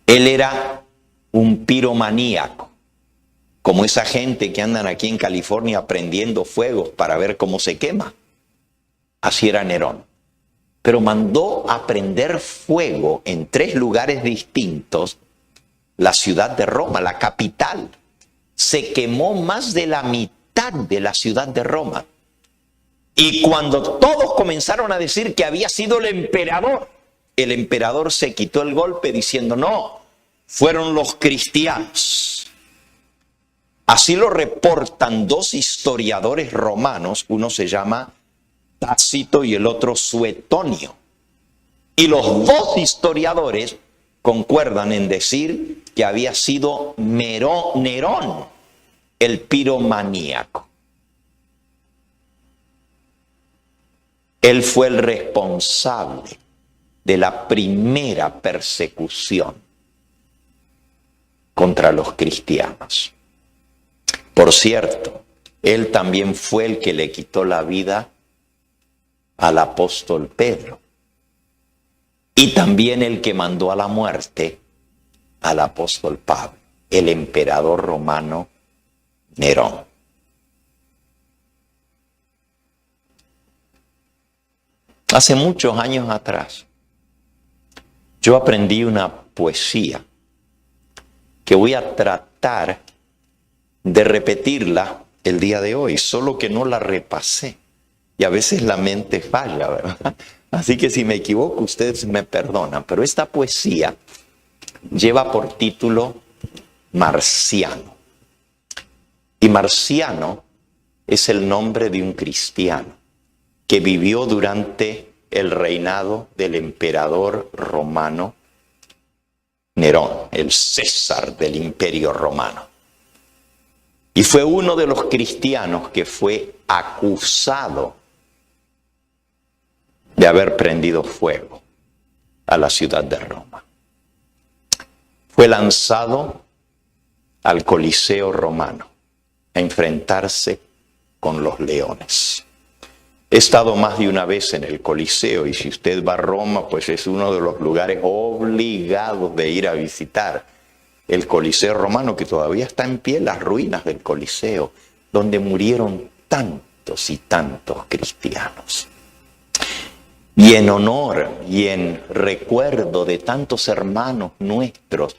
S4: Él era un piromaníaco, como esa gente que andan aquí en California prendiendo fuegos para ver cómo se quema. Así era Nerón. Pero mandó a prender fuego en 3 lugares distintos la ciudad de Roma, la capital. Se quemó más de la mitad de la ciudad de Roma. Y cuando todos comenzaron a decir que había sido el emperador se quitó el golpe diciendo, no, fueron los cristianos. Así lo reportan 2 historiadores romanos, uno se llama Tácito y el otro Suetonio. Y los 2 historiadores concuerdan en decir que había sido Nerón el piromaníaco. Él fue el responsable de la primera persecución contra los cristianos. Por cierto, él también fue el que le quitó la vida al apóstol Pedro. Y también el que mandó a la muerte al apóstol Pablo, el emperador romano Nerón. Hace muchos años atrás, yo aprendí una poesía que voy a tratar de repetirla el día de hoy, solo que no la repasé. Y a veces la mente falla, ¿verdad? Así que si me equivoco, ustedes me perdonan. Pero esta poesía lleva por título Marciano. Y Marciano es el nombre de un cristiano que vivió durante el reinado del emperador romano Nerón, el César del Imperio Romano. Y fue uno de los cristianos que fue acusado de haber prendido fuego a la ciudad de Roma. Fue lanzado al Coliseo romano a enfrentarse con los leones. He estado más de una vez en el Coliseo y si usted va a Roma, pues es uno de los lugares obligados de ir a visitar. El Coliseo romano, que todavía está en pie, las ruinas del Coliseo, donde murieron tantos y tantos cristianos. Y en honor y en recuerdo de tantos hermanos nuestros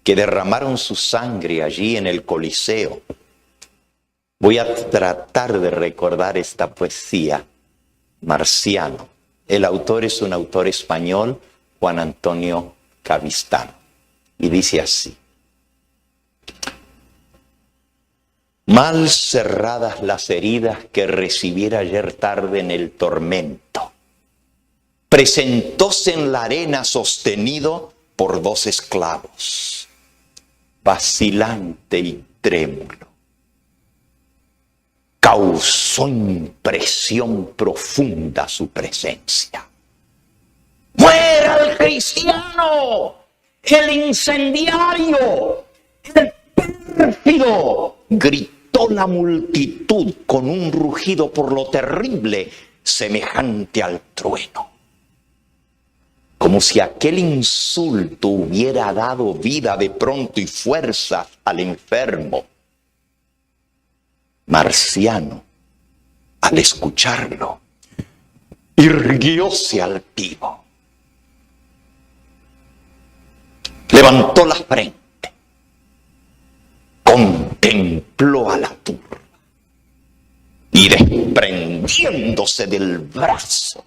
S4: que derramaron su sangre allí en el Coliseo, voy a tratar de recordar esta poesía, Marciano. El autor es un autor español, Juan Antonio Cavistano. Y dice así: mal cerradas las heridas que recibiera ayer tarde en el tormento, presentóse en la arena sostenido por 2 esclavos, vacilante y trémulo. Causó impresión profunda su presencia. ¡Muera el cristiano! ¡El incendiario! ¡El pérfido! Gritó la multitud con un rugido por lo terrible, semejante al trueno. Como si aquel insulto hubiera dado vida de pronto y fuerza al enfermo. Marciano, al escucharlo, irguióse altivo. Levantó la frente, contempló a la turba y desprendiéndose del brazo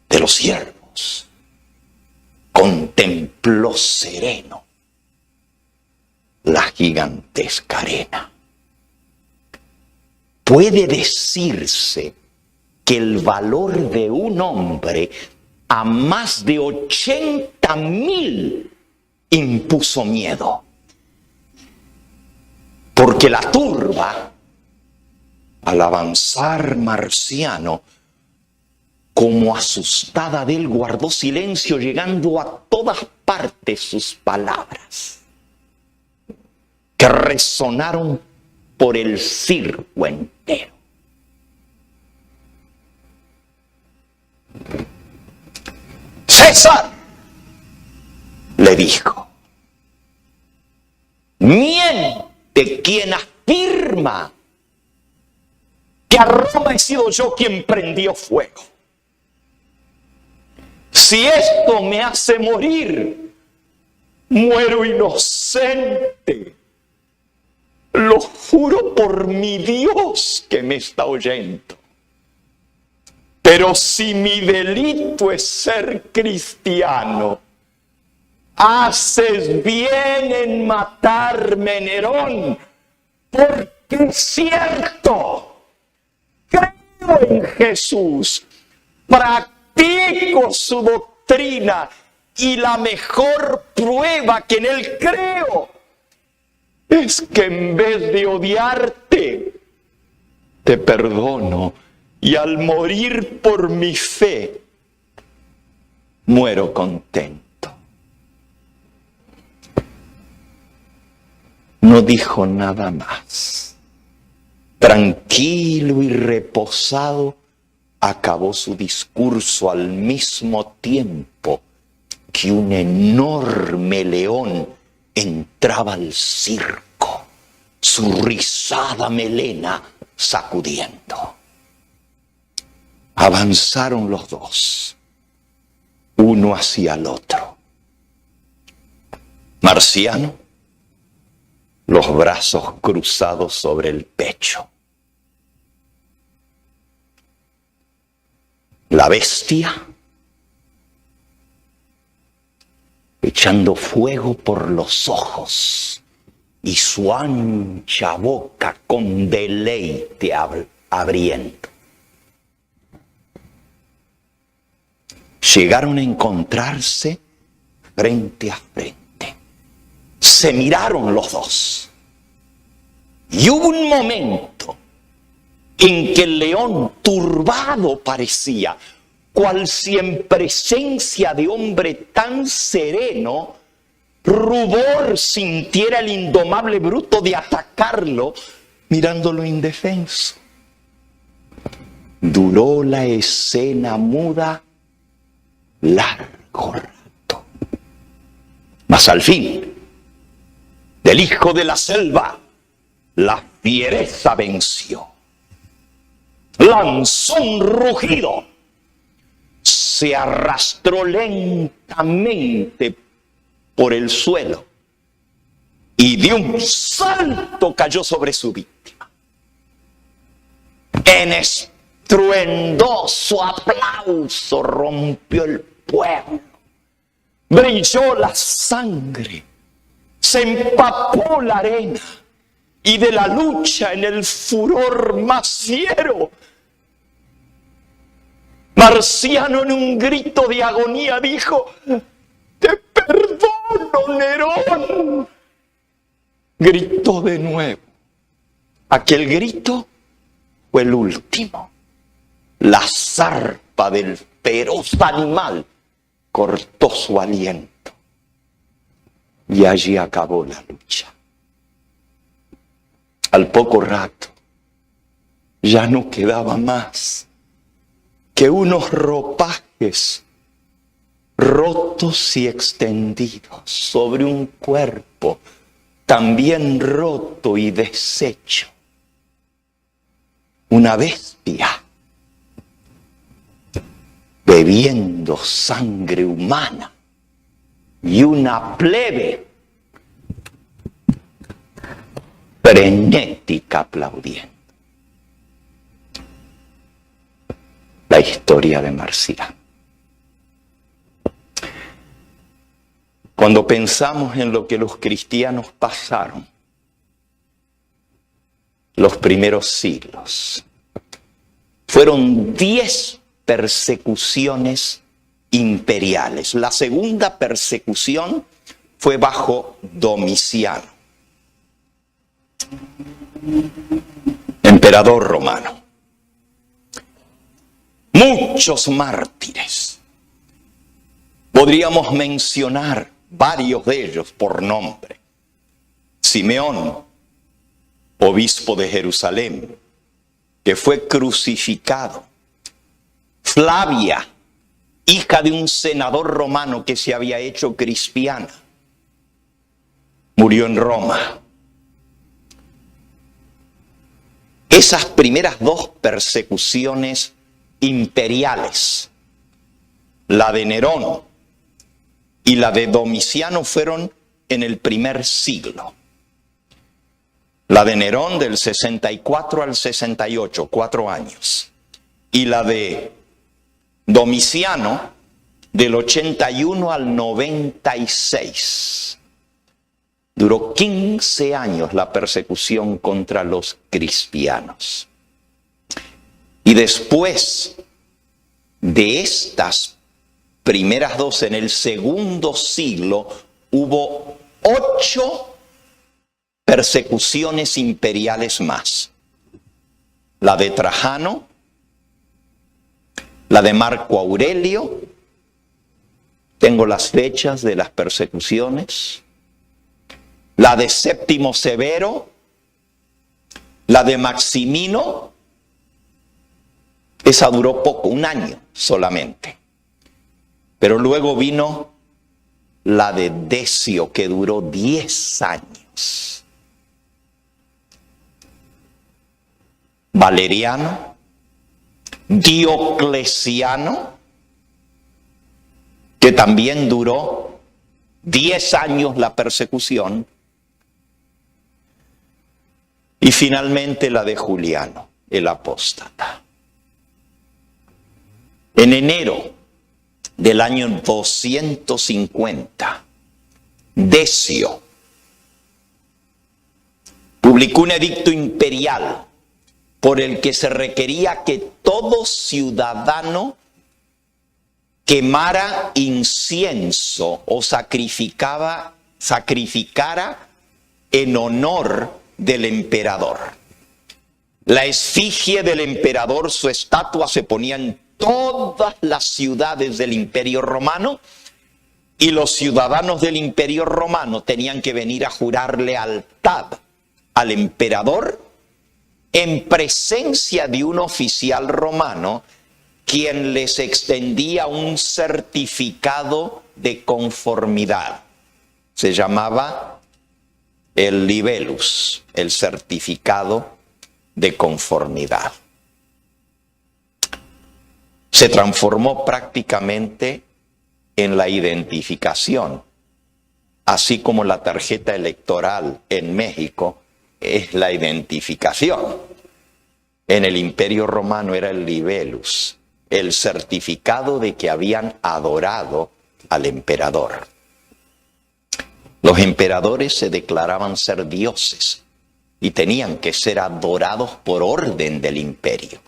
S4: de los siervos, contempló sereno la gigantesca arena. Puede decirse que el valor de un hombre a más de 80.000 impuso miedo. Porque la turba, al avanzar Marciano, como asustada de él, guardó silencio, llegando a todas partes sus palabras, que resonaron por el circo entero. César, le dijo, miente quien afirma que a Roma he sido yo quien prendió fuego. Si esto me hace morir, muero inocente. Lo juro por mi Dios que me está oyendo. Pero si mi delito es ser cristiano, haces bien en matarme, Nerón, porque es cierto, creo en Jesús, practico su doctrina y la mejor prueba que en él creo es que en vez de odiarte, te perdono y al morir por mi fe, muero contento. No dijo nada más. Tranquilo y reposado, acabó su discurso al mismo tiempo que un enorme león entraba al circo, su rizada melena sacudiendo. Avanzaron los dos, uno hacia el otro. Marciano, los brazos cruzados sobre el pecho. La bestia, echando fuego por los ojos y su ancha boca con deleite abriendo. Llegaron a encontrarse frente a frente. Se miraron los dos. Y hubo un momento en que el león turbado parecía, cual si en presencia de hombre tan sereno, rubor sintiera el indomable bruto de atacarlo, mirándolo indefenso. Duró la escena muda largo rato. Mas al fin, del hijo de la selva, la fiereza venció. Lanzó un rugido, se arrastró lentamente por el suelo y de un salto cayó sobre su víctima. En estruendoso aplauso rompió el pueblo, brilló la sangre, se empapó la arena y de la lucha en el furor más fiero, Marciano en un grito de agonía dijo: "Te perdono, Nerón". Gritó de nuevo. Aquel grito fue el último. La zarpa del feroz animal cortó su aliento. Y allí acabó la lucha. Al poco rato, ya no quedaba más que unos ropajes rotos y extendidos sobre un cuerpo también roto y deshecho. Una bestia bebiendo sangre humana y una plebe frenética aplaudiendo. La historia de Marciano. Cuando pensamos en lo que los cristianos pasaron, los primeros siglos, fueron 10 persecuciones imperiales. La segunda persecución fue bajo Domiciano, emperador romano. Muchos mártires. Podríamos mencionar varios de ellos por nombre. Simeón, obispo de Jerusalén, que fue crucificado. Flavia, hija de un senador romano que se había hecho cristiana, murió en Roma. Esas primeras 2 persecuciones imperiales, la de Nerón y la de Domiciano, fueron en el primer siglo. La de Nerón del 64 al 68, 4 años. Y la de Domiciano del 81 al 96. Duró 15 años la persecución contra los cristianos. Y después de estas primeras 2, en el segundo siglo, hubo 8 persecuciones imperiales más. La de Trajano, la de Marco Aurelio, tengo las fechas de las persecuciones, la de Séptimo Severo, la de Maximino. Esa duró poco, 1 año solamente. Pero luego vino la de Decio, que duró 10 años. Valeriano, Diocleciano, que también duró 10 años la persecución. Y finalmente la de Juliano, el apóstata. En enero del año 250, Decio publicó un edicto imperial por el que se requería que todo ciudadano quemara incienso o sacrificara en honor del emperador. La efigie del emperador, su estatua, se ponía en todas las ciudades del Imperio Romano, y los ciudadanos del Imperio Romano tenían que venir a jurar lealtad al emperador en presencia de un oficial romano, quien les extendía un certificado de conformidad. Se llamaba el libellus, el certificado de conformidad. Se transformó prácticamente en la identificación, así como la tarjeta electoral en México es la identificación. En el Imperio Romano era el libellus, el certificado de que habían adorado al emperador. Los emperadores se declaraban ser dioses y tenían que ser adorados por orden del imperio.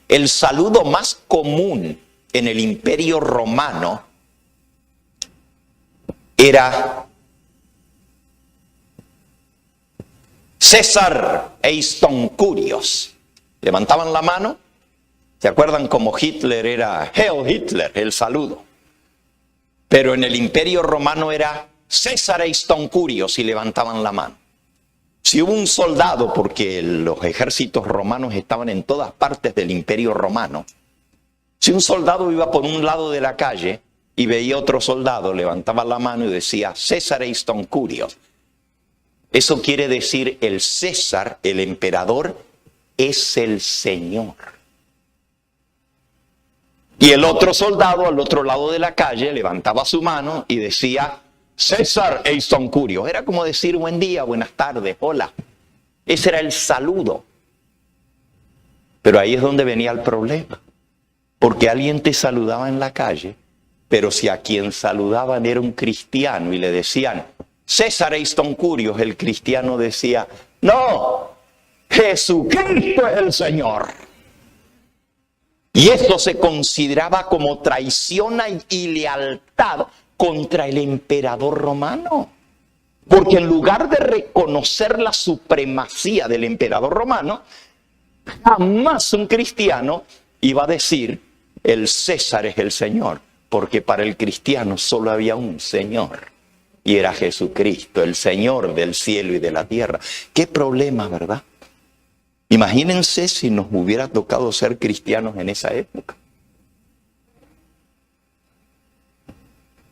S4: El saludo más común en el Imperio Romano era César eiston Curios. Levantaban la mano. ¿Se acuerdan cómo Hitler era Heil Hitler, el saludo? Pero en el Imperio Romano era César eiston Curios y levantaban la mano. Si hubo un soldado, porque los ejércitos romanos estaban en todas partes del Imperio Romano, si un soldado iba por un lado de la calle y veía otro soldado, levantaba la mano y decía César eiston Curios. Eso quiere decir el César, el emperador, es el Señor. Y el otro soldado al otro lado de la calle levantaba su mano y decía César eiston Curios. Era como decir buen día, buenas tardes, hola. Ese era el saludo. Pero ahí es donde venía el problema. Porque alguien te saludaba en la calle Pero si a quien saludaban era un cristiano y le decían, César Easton Curios, el cristiano decía, no, Jesucristo es el Señor. Y eso se consideraba como traición y lealtad contra el emperador romano. Porque en lugar de reconocer la supremacía del emperador romano, jamás un cristiano iba a decir, el César es el Señor. Porque para el cristiano solo había un Señor. Y era Jesucristo, el Señor del cielo y de la tierra. Qué problema, ¿verdad? Imagínense si nos hubiera tocado ser cristianos en esa época.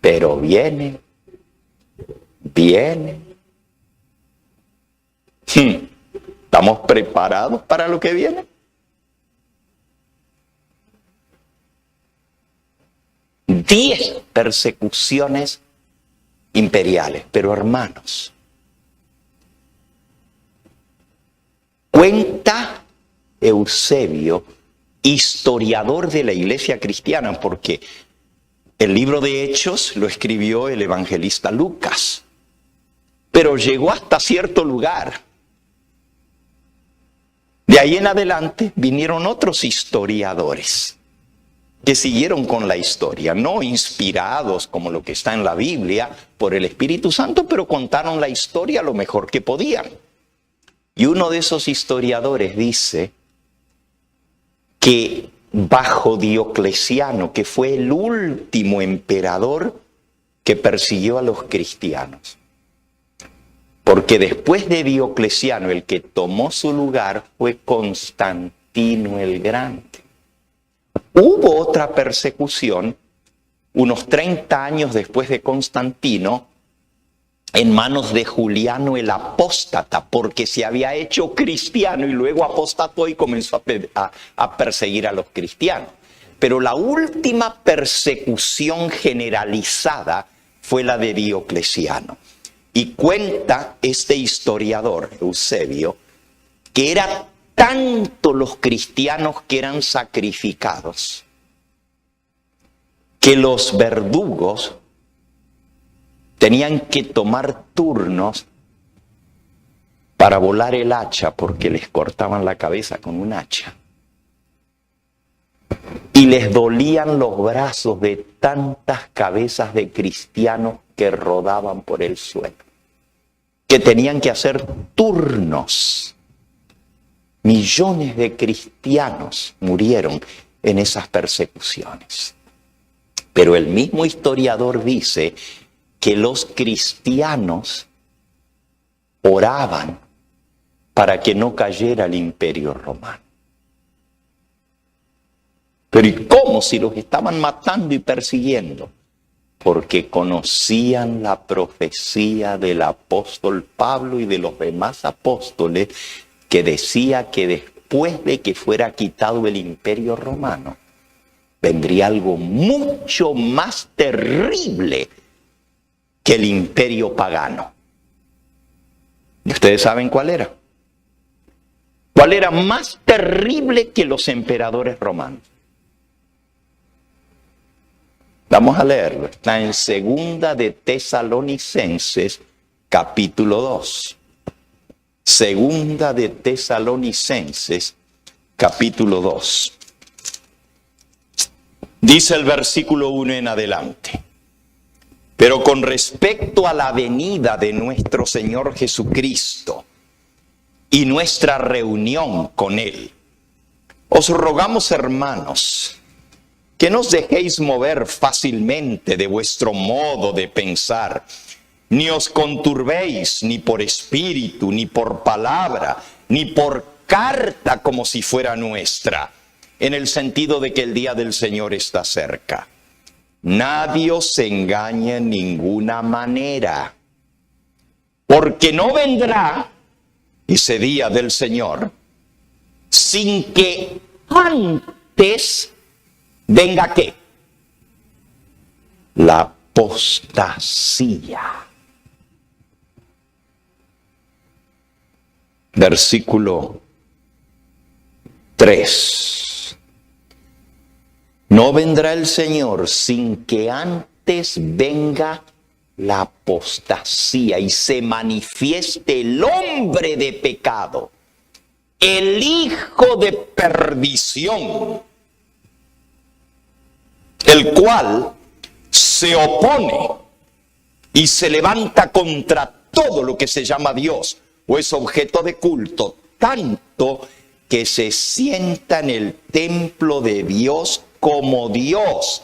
S4: Pero viene. ¿Estamos preparados para lo que viene? 10 persecuciones imperiales. Pero hermanos, cuenta Eusebio, historiador de la iglesia cristiana, porque el libro de Hechos lo escribió el evangelista Lucas, pero llegó hasta cierto lugar. De ahí en adelante vinieron otros historiadores que siguieron con la historia, no inspirados como lo que está en la Biblia por el Espíritu Santo, pero contaron la historia lo mejor que podían. Y uno de esos historiadores dice que bajo Diocleciano, que fue el último emperador que persiguió a los cristianos, porque después de Diocleciano el que tomó su lugar fue Constantino el Grande. Hubo otra persecución unos 30 años después de Constantino en manos de Juliano el Apóstata, porque se había hecho cristiano y luego apostató y comenzó a perseguir a los cristianos. Pero la última persecución generalizada fue la de Diocleciano. Y cuenta este historiador, Eusebio, que era tanto los cristianos que eran sacrificados, que los verdugos tenían que tomar turnos para volar el hacha, porque les cortaban la cabeza con un hacha. Y les dolían los brazos de tantas cabezas de cristianos que rodaban por el suelo, que tenían que hacer turnos. Millones de cristianos murieron en esas persecuciones. Pero el mismo historiador dice que los cristianos oraban para que no cayera el imperio romano. Pero ¿y cómo si los estaban matando y persiguiendo? Porque conocían la profecía del apóstol Pablo y de los demás apóstoles, que decía que después de que fuera quitado el imperio romano, vendría algo mucho más terrible que el imperio pagano. ¿Y ustedes saben cuál era? ¿Cuál era más terrible que los emperadores romanos? Vamos a leerlo. Está en Segunda de Tesalonicenses, capítulo 2. Segunda de Tesalonicenses, capítulo 2. Dice el versículo 1 en adelante. Pero con respecto a la venida de nuestro Señor Jesucristo y nuestra reunión con Él, os rogamos, hermanos, que no os dejéis mover fácilmente de vuestro modo de pensar, ni os conturbéis ni por espíritu, ni por palabra, ni por carta como si fuera nuestra, en el sentido de que el día del Señor está cerca. Nadie os engañe en ninguna manera, porque no vendrá ese día del Señor sin que antes venga ¿qué? La apostasía. Versículo 3. No vendrá el Señor sin que antes venga la apostasía y se manifieste el hombre de pecado, el hijo de perdición, el cual se opone y se levanta contra todo lo que se llama Dios o es objeto de culto, tanto que se sienta en el templo de Dios como Dios,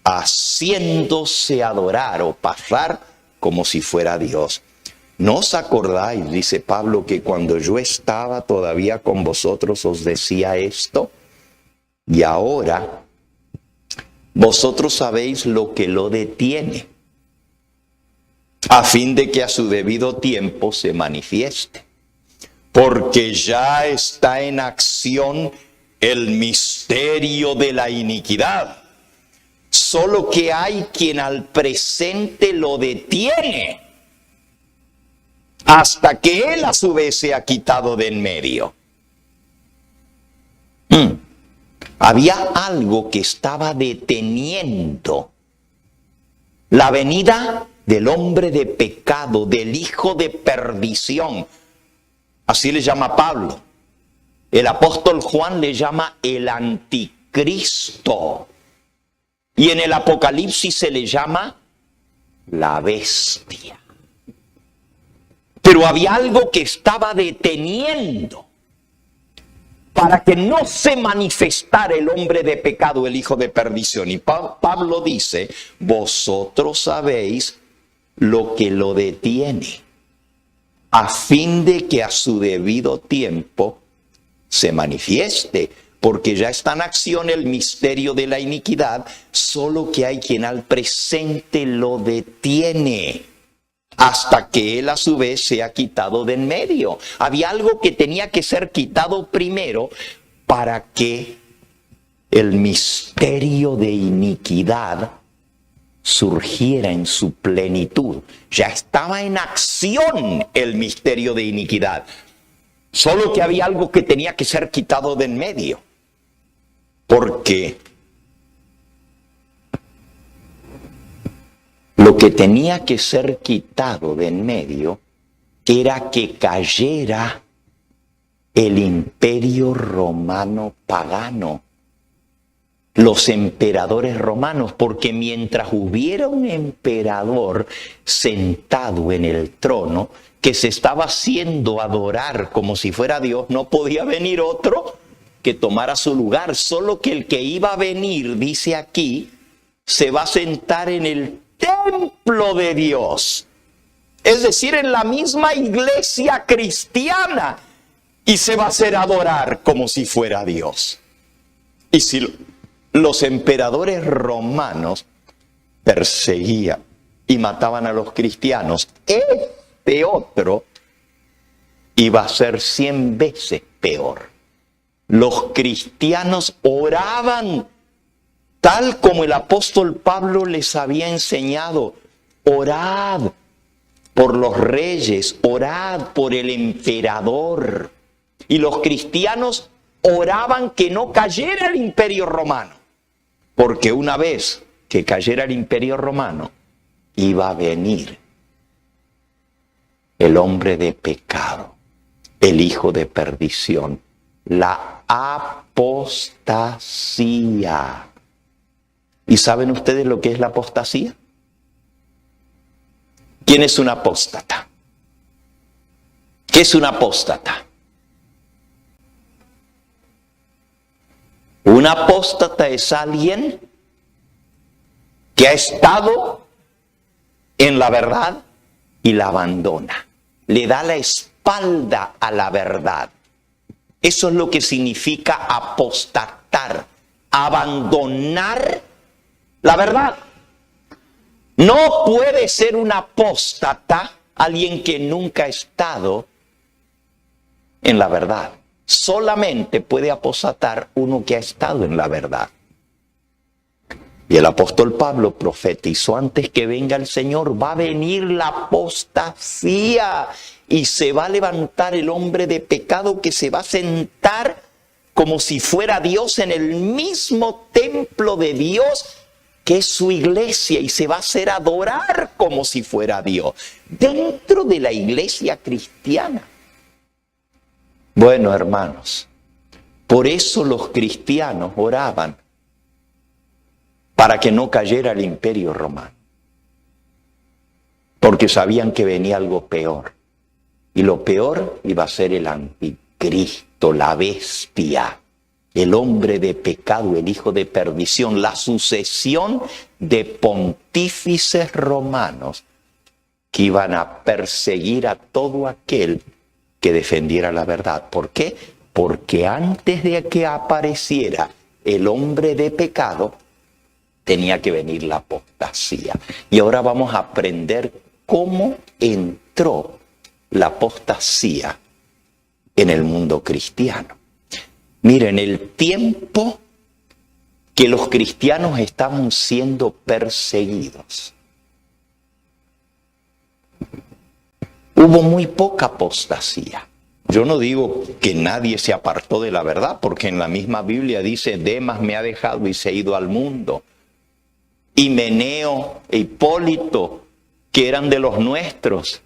S4: haciéndose adorar o pasar como si fuera Dios. ¿No os acordáis, dice Pablo, que cuando yo estaba todavía con vosotros os decía esto? Y ahora vosotros sabéis lo que lo detiene, a fin de que a su debido tiempo se manifieste. Porque ya está en acción el misterio de la iniquidad, solo que hay quien al presente lo detiene, hasta que él a su vez se ha quitado de en medio. Había algo que estaba deteniendo la venida del hombre de pecado, del hijo de perdición. Así le llama Pablo. El apóstol Juan le llama el anticristo. Y en el Apocalipsis se le llama la bestia. Pero había algo que estaba deteniendo para que no se manifestara el hombre de pecado, el hijo de perdición. Y Pablo dice, vosotros sabéis lo que lo detiene, a fin de que a su debido tiempo se manifieste, porque ya está en acción el misterio de la iniquidad, solo que hay quien al presente lo detiene, hasta que él a su vez se ha quitado de en medio. Había algo que tenía que ser quitado primero para que el misterio de iniquidad surgiera en su plenitud. Ya estaba en acción el misterio de iniquidad, solo que había algo que tenía que ser quitado de en medio, porque lo que tenía que ser quitado de en medio era que cayera el imperio romano pagano, los emperadores romanos, porque mientras hubiera un emperador sentado en el trono que se estaba haciendo adorar como si fuera Dios, no podía venir otro que tomara su lugar. Solo que el que iba a venir, dice aquí, se va a sentar en el templo de Dios, es decir, en la misma iglesia cristiana, y se va a hacer adorar como si fuera Dios. Y si los emperadores romanos perseguían y mataban a los cristianos, este otro iba a ser 100 veces peor. Los cristianos oraban tal como el apóstol Pablo les había enseñado. Orad por los reyes, orad por el emperador. Y los cristianos oraban que no cayera el imperio romano, porque una vez que cayera el imperio romano, iba a venir el hombre de pecado, el hijo de perdición, la apostasía. ¿Y saben ustedes lo que es la apostasía? ¿Quién es un apóstata? ¿Qué es un apóstata? Un apóstata es alguien que ha estado en la verdad y la abandona. Le da la espalda a la verdad. Eso es lo que significa apostatar, abandonar la verdad. No puede ser un apóstata alguien que nunca ha estado en la verdad. Solamente puede apostatar uno que ha estado en la verdad. Y el apóstol Pablo profetizó: antes que venga el Señor va a venir la apostasía y se va a levantar el hombre de pecado que se va a sentar como si fuera Dios en el mismo templo de Dios que es su iglesia, y se va a hacer adorar como si fuera Dios dentro de la iglesia cristiana. Bueno, hermanos, por eso los cristianos oraban para que no cayera el imperio romano, porque sabían que venía algo peor, y lo peor iba a ser el anticristo, la bestia, el hombre de pecado, el hijo de perdición, la sucesión de pontífices romanos que iban a perseguir a todo aquel que defendiera la verdad. ¿Por qué? Porque antes de que apareciera el hombre de pecado, tenía que venir la apostasía. Y ahora vamos a aprender cómo entró la apostasía en el mundo cristiano. Miren, el tiempo que los cristianos estaban siendo perseguidos, hubo muy poca apostasía. Yo no digo que nadie se apartó de la verdad, porque en la misma Biblia dice, Demas me ha dejado y se ha ido al mundo. Himeneo e Hipólito, que eran de los nuestros,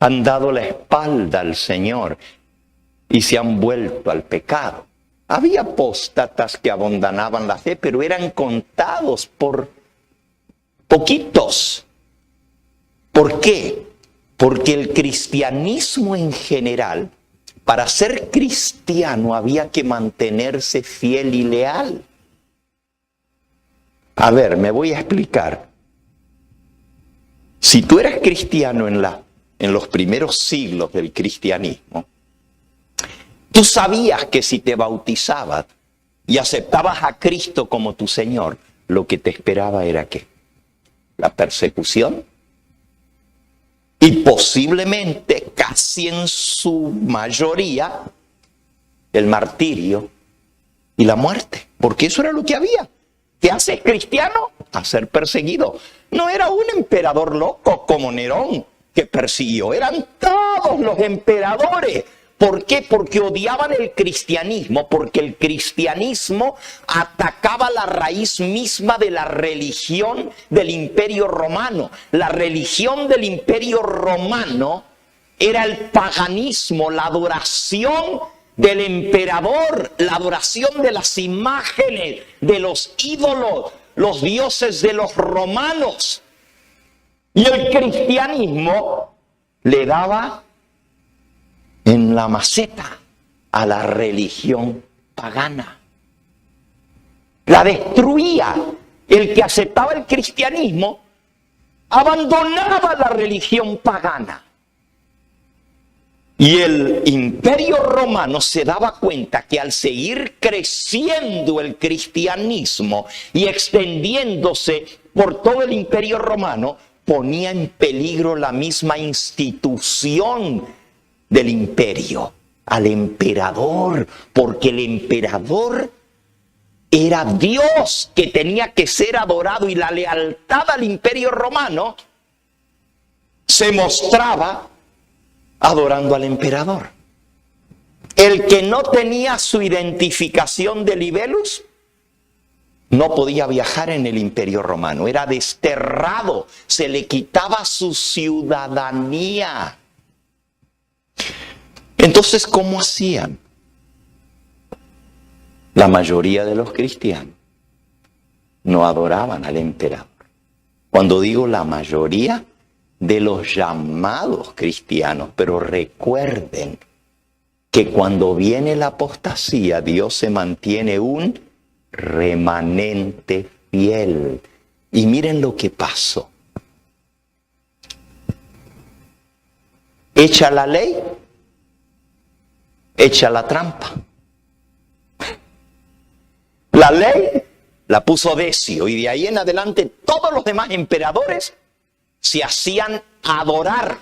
S4: han dado la espalda al Señor y se han vuelto al pecado. Había apóstatas que abandonaban la fe, pero eran contados por poquitos. ¿Por qué? Porque el cristianismo en general, para ser cristiano había que mantenerse fiel y leal. A ver, me voy a explicar. Si tú eras cristiano en los primeros siglos del cristianismo, tú sabías que si te bautizabas y aceptabas a Cristo como tu Señor, lo que te esperaba era ¿qué? La persecución y posiblemente, casi en su mayoría, el martirio y la muerte. Porque eso era lo que había. ¿Te haces cristiano? A ser perseguido. No era un emperador loco como Nerón que persiguió, eran todos los emperadores. ¿Por qué? Porque odiaban el cristianismo, porque el cristianismo atacaba la raíz misma de la religión del Imperio Romano. La religión del Imperio Romano era el paganismo, la adoración del emperador, la adoración de las imágenes, de los ídolos, los dioses de los romanos. Y el cristianismo le daba en la maceta a la religión pagana. La destruía. El que aceptaba el cristianismo abandonaba la religión pagana. Y el Imperio Romano se daba cuenta que al seguir creciendo el cristianismo y extendiéndose por todo el Imperio Romano, ponía en peligro la misma institución del imperio, al emperador, porque el emperador era Dios que tenía que ser adorado, y la lealtad al Imperio Romano se mostraba adorando al emperador. El que no tenía su identificación de libellus no podía viajar en el Imperio Romano, era desterrado, se le quitaba su ciudadanía. Entonces, ¿cómo hacían? La mayoría de los cristianos no adoraban al emperador. Cuando digo la mayoría, de los llamados cristianos, pero recuerden que cuando viene la apostasía, Dios se mantiene un remanente fiel. Y miren lo que pasó. Echa la ley, echa la trampa. La ley la puso Decio, y de ahí en adelante todos los demás emperadores se hacían adorar.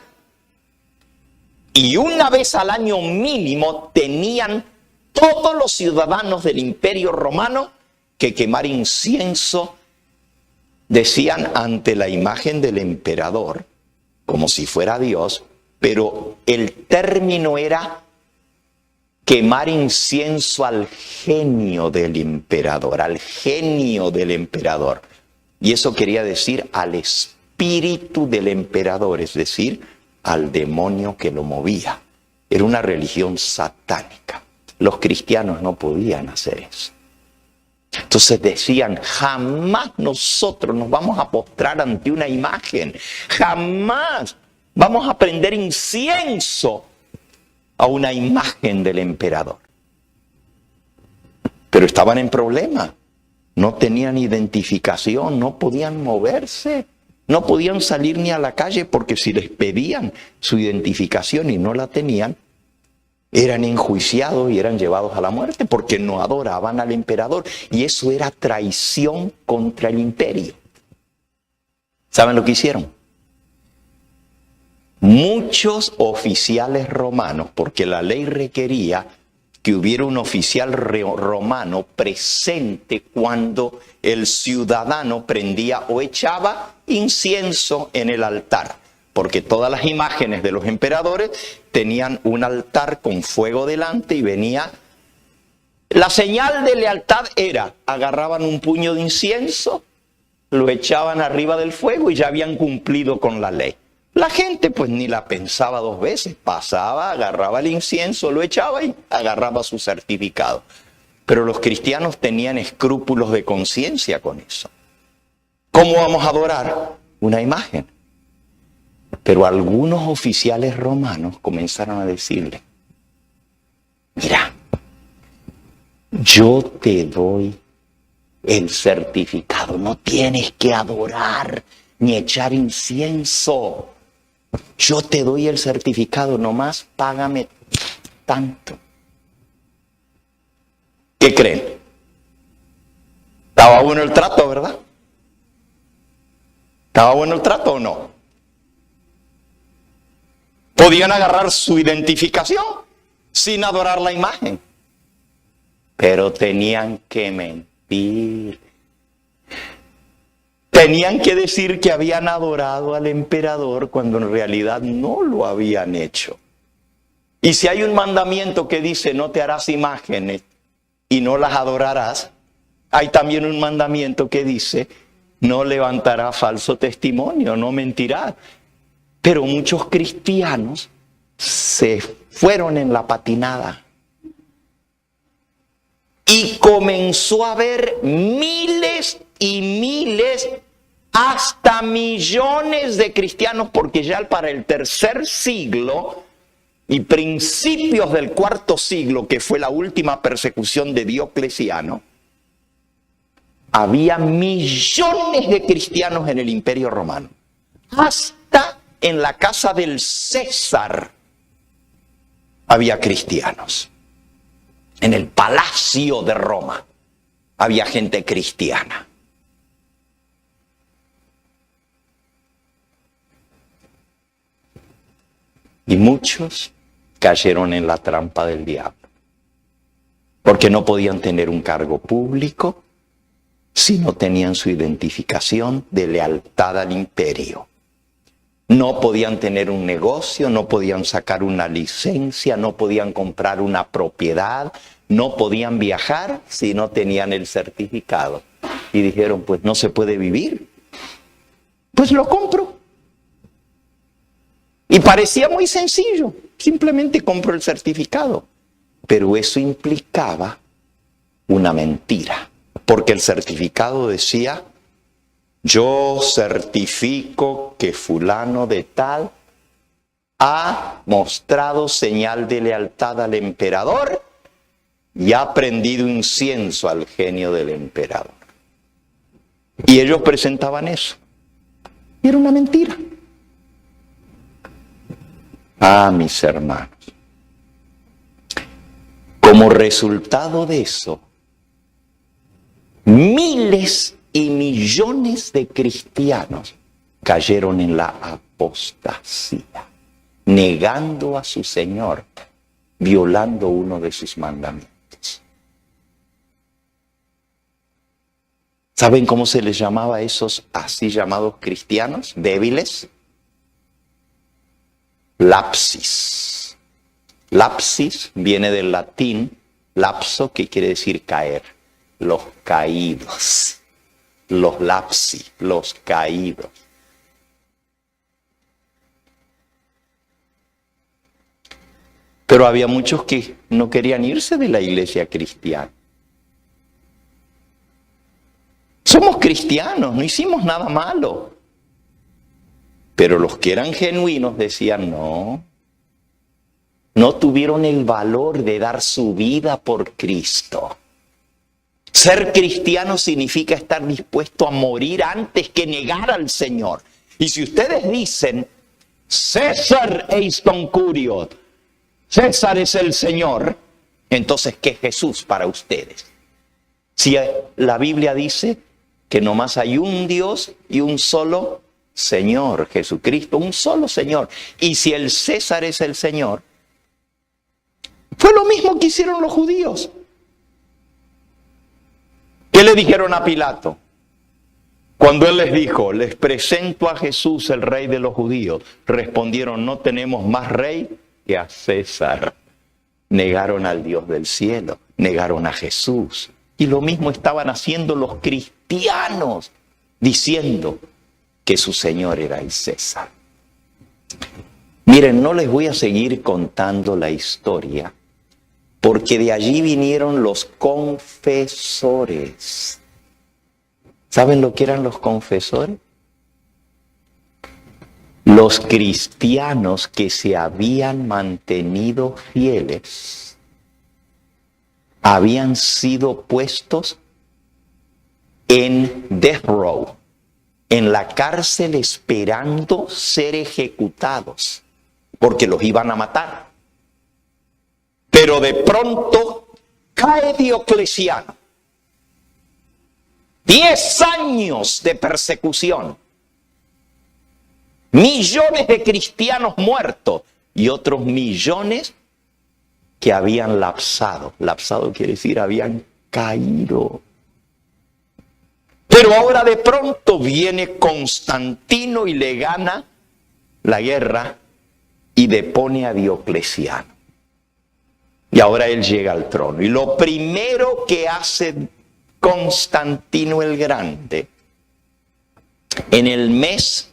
S4: Y una vez al año mínimo tenían todos los ciudadanos del Imperio Romano que quemar incienso, decían, ante la imagen del emperador, como si fuera Dios, pero el término era quemar incienso al genio del emperador, al genio del emperador. Y eso quería decir al espíritu del emperador, es decir, al demonio que lo movía. Era una religión satánica. Los cristianos no podían hacer eso. Entonces decían, jamás nosotros nos vamos a postrar ante una imagen, jamás vamos a prender incienso a una imagen del emperador. Pero estaban en problemas, no tenían identificación, no podían moverse, no podían salir ni a la calle porque si les pedían su identificación y no la tenían, eran enjuiciados y eran llevados a la muerte porque no adoraban al emperador. Y eso era traición contra el imperio. ¿Saben lo que hicieron? Muchos oficiales romanos, porque la ley requería que hubiera un oficial romano presente cuando el ciudadano prendía o echaba incienso en el altar. Porque todas las imágenes de los emperadores tenían un altar con fuego delante y venía. La señal de lealtad era, agarraban un puño de incienso, lo echaban arriba del fuego y ya habían cumplido con la ley. La gente pues ni la pensaba dos veces, pasaba, agarraba el incienso, lo echaba y agarraba su certificado. Pero los cristianos tenían escrúpulos de conciencia con eso. ¿Cómo vamos a adorar una imagen? Pero algunos oficiales romanos comenzaron a decirle, mira, yo te doy el certificado, no tienes que adorar ni echar incienso. Yo te doy el certificado, nomás págame tanto. ¿Qué creen? Estaba bueno el trato, ¿verdad? ¿Estaba bueno el trato o no? Podían agarrar su identificación sin adorar la imagen. Pero tenían que mentir. Tenían que decir que habían adorado al emperador cuando en realidad no lo habían hecho. Y si hay un mandamiento que dice no te harás imágenes y no las adorarás, hay también un mandamiento que dice no levantarás falso testimonio, no mentirás. Pero muchos cristianos se fueron en la patinada. Y comenzó a haber miles y miles, hasta millones de cristianos, porque ya para el tercer siglo y principios del cuarto siglo, que fue la última persecución de Diocleciano, había millones de cristianos en el Imperio Romano. Hasta en la casa del César había cristianos. En el palacio de Roma había gente cristiana. Y muchos cayeron en la trampa del diablo. Porque no podían tener un cargo público si no tenían su identificación de lealtad al imperio. No podían tener un negocio, no podían sacar una licencia, no podían comprar una propiedad, no podían viajar si no tenían el certificado. Y dijeron, pues no se puede vivir. Pues lo compro. Y parecía muy sencillo, simplemente compro el certificado. Pero eso implicaba una mentira, porque el certificado decía, yo certifico que fulano de tal ha mostrado señal de lealtad al emperador y ha prendido incienso al genio del emperador. Y ellos presentaban eso. Y era una mentira. Ah, mis hermanos. Como resultado de eso, miles y millones de cristianos cayeron en la apostasía, negando a su Señor, violando uno de sus mandamientos. ¿Saben cómo se les llamaba a esos así llamados cristianos débiles? Lapsis. Lapsis viene del latín lapso, que quiere decir caer. Los caídos. Los lapsi, los caídos. Pero había muchos que no querían irse de la iglesia cristiana. Somos cristianos, no hicimos nada malo. Pero los que eran genuinos decían no. No tuvieron el valor de dar su vida por Cristo. Ser cristiano significa estar dispuesto a morir antes que negar al Señor. Y si ustedes dicen, César eiston curiot, César es el Señor, entonces, ¿qué es Jesús para ustedes? Si la Biblia dice que nomás hay un Dios y un solo Señor, Jesucristo, un solo Señor. Y si el César es el Señor, fue lo mismo que hicieron los judíos. ¿Qué le dijeron a Pilato? Cuando él les dijo, les presento a Jesús, el rey de los judíos, respondieron, no tenemos más rey que a César. Negaron al Dios del cielo, negaron a Jesús. Y lo mismo estaban haciendo los cristianos, diciendo que su Señor era el César. Miren, no les voy a seguir contando la historia, porque de allí vinieron los confesores. ¿Saben lo que eran los confesores? Los cristianos que se habían mantenido fieles habían sido puestos en death row, en la cárcel esperando ser ejecutados, porque los iban a matar. Pero de pronto cae Diocleciano. 10 años de persecución. Millones de cristianos muertos y otros millones que habían lapsado. Lapsado quiere decir habían caído. Pero ahora de pronto viene Constantino y le gana la guerra y depone a Diocleciano. Y ahora él llega al trono. Y lo primero que hace Constantino el Grande, en el mes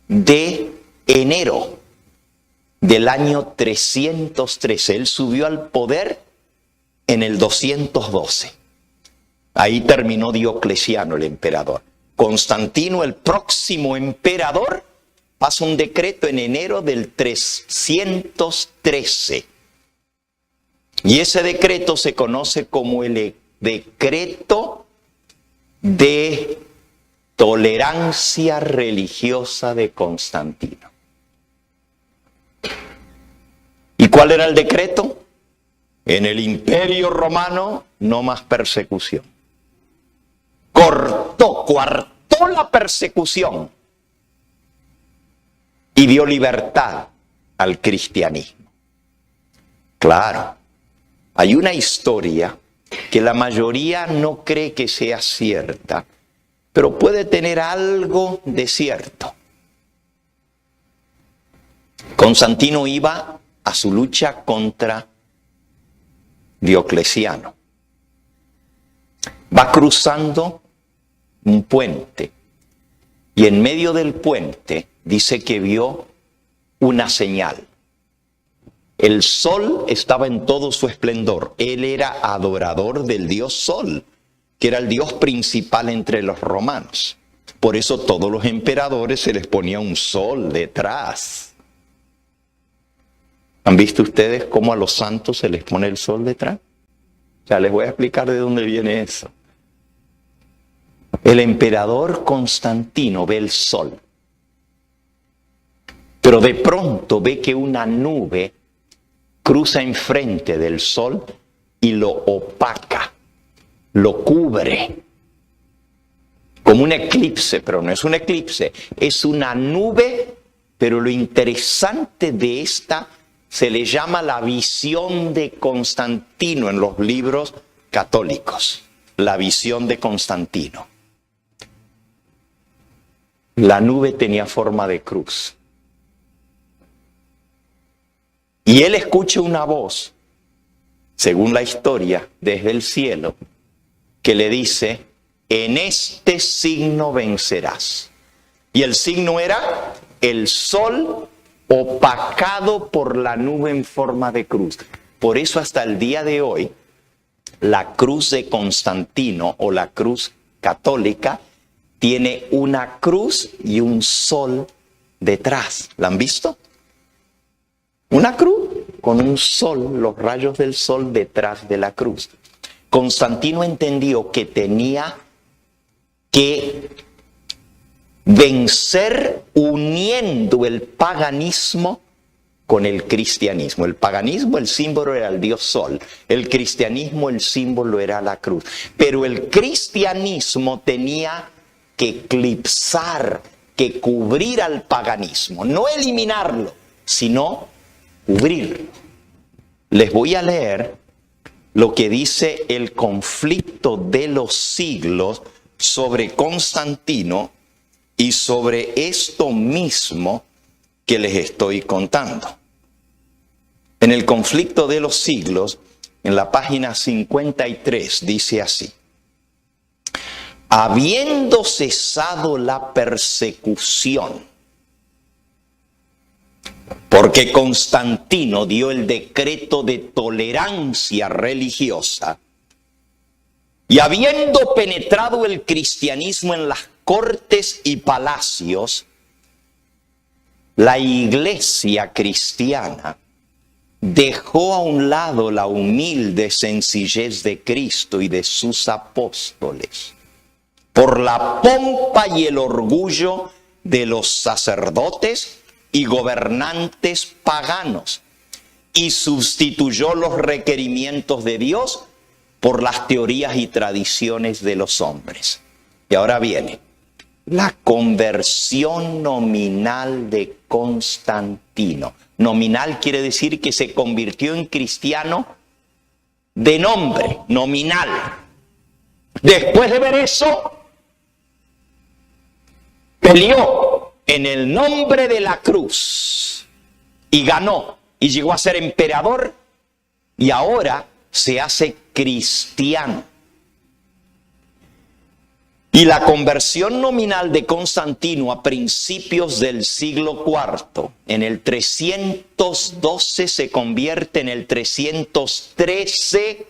S4: de enero del año 313, él subió al poder en el 212. Ahí terminó Diocleciano, el emperador. Constantino, el próximo emperador, pasa un decreto en enero del 313. Y ese decreto se conoce como el decreto de tolerancia religiosa de Constantino. ¿Y cuál era el decreto? En el Imperio Romano no más persecución. Coartó la persecución y dio libertad al cristianismo. Claro, hay una historia que la mayoría no cree que sea cierta, pero puede tener algo de cierto. Constantino iba a su lucha contra Diocleciano. Va cruzando un puente y en medio del puente dice que vio una señal. El sol estaba en todo su esplendor. Él era adorador del dios Sol, que era el dios principal entre los romanos. Por eso todos los emperadores se les ponía un sol detrás. ¿Han visto ustedes cómo a los santos se les pone el sol detrás? Ya les voy a explicar de dónde viene eso. El emperador Constantino ve el sol, pero de pronto ve que una nube cruza enfrente del sol y lo opaca, lo cubre, como un eclipse, pero no es un eclipse, es una nube, pero lo interesante de esta se le llama la visión de Constantino en los libros católicos, la visión de Constantino. La nube tenía forma de cruz. Y él escucha una voz, según la historia, desde el cielo, que le dice, en este signo vencerás. Y el signo era el sol opacado por la nube en forma de cruz. Por eso hasta el día de hoy, la cruz de Constantino o la cruz católica tiene una cruz y un sol detrás. ¿La han visto? Una cruz con un sol, los rayos del sol detrás de la cruz. Constantino entendió que tenía que vencer uniendo el paganismo con el cristianismo. El paganismo, el símbolo era el dios sol. El cristianismo, el símbolo era la cruz. Pero el cristianismo tenía que eclipsar, que cubrir al paganismo. No eliminarlo, sino cubrirlo. Les voy a leer lo que dice el conflicto de los siglos sobre Constantino y sobre esto mismo que les estoy contando. En el conflicto de los siglos, en la página 53, dice así: habiendo cesado la persecución, porque Constantino dio el decreto de tolerancia religiosa, y habiendo penetrado el cristianismo en las cortes y palacios, la iglesia cristiana dejó a un lado la humilde sencillez de Cristo y de sus apóstoles por la pompa y el orgullo de los sacerdotes y gobernantes paganos, y sustituyó los requerimientos de Dios por las teorías y tradiciones de los hombres. Y ahora viene la conversión nominal de Constantino. Nominal quiere decir que se convirtió en cristiano de nombre, nominal. Después de ver eso, peleó en el nombre de la cruz y ganó, y llegó a ser emperador, y ahora se hace cristiano. Y la conversión nominal de Constantino a principios del siglo IV, en el 312 se convierte en el 313,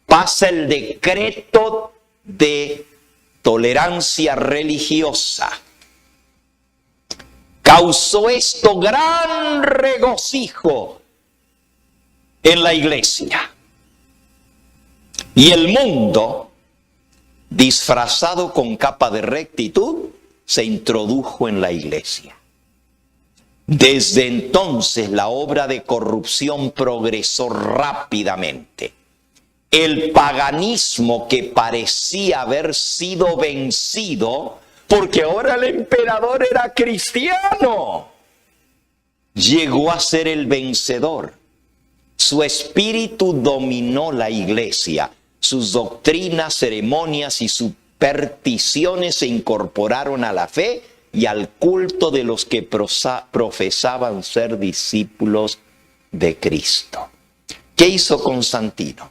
S4: pasa el decreto de tolerancia religiosa. Causó esto gran regocijo en la iglesia. Y el mundo, disfrazado con capa de rectitud, se introdujo en la iglesia. Desde entonces la obra de corrupción progresó rápidamente. El paganismo, que parecía haber sido vencido, porque ahora el emperador era cristiano, llegó a ser el vencedor. Su espíritu dominó la iglesia. Sus doctrinas, ceremonias y supersticiones se incorporaron a la fe y al culto de los que profesaban ser discípulos de Cristo. ¿Qué hizo Constantino?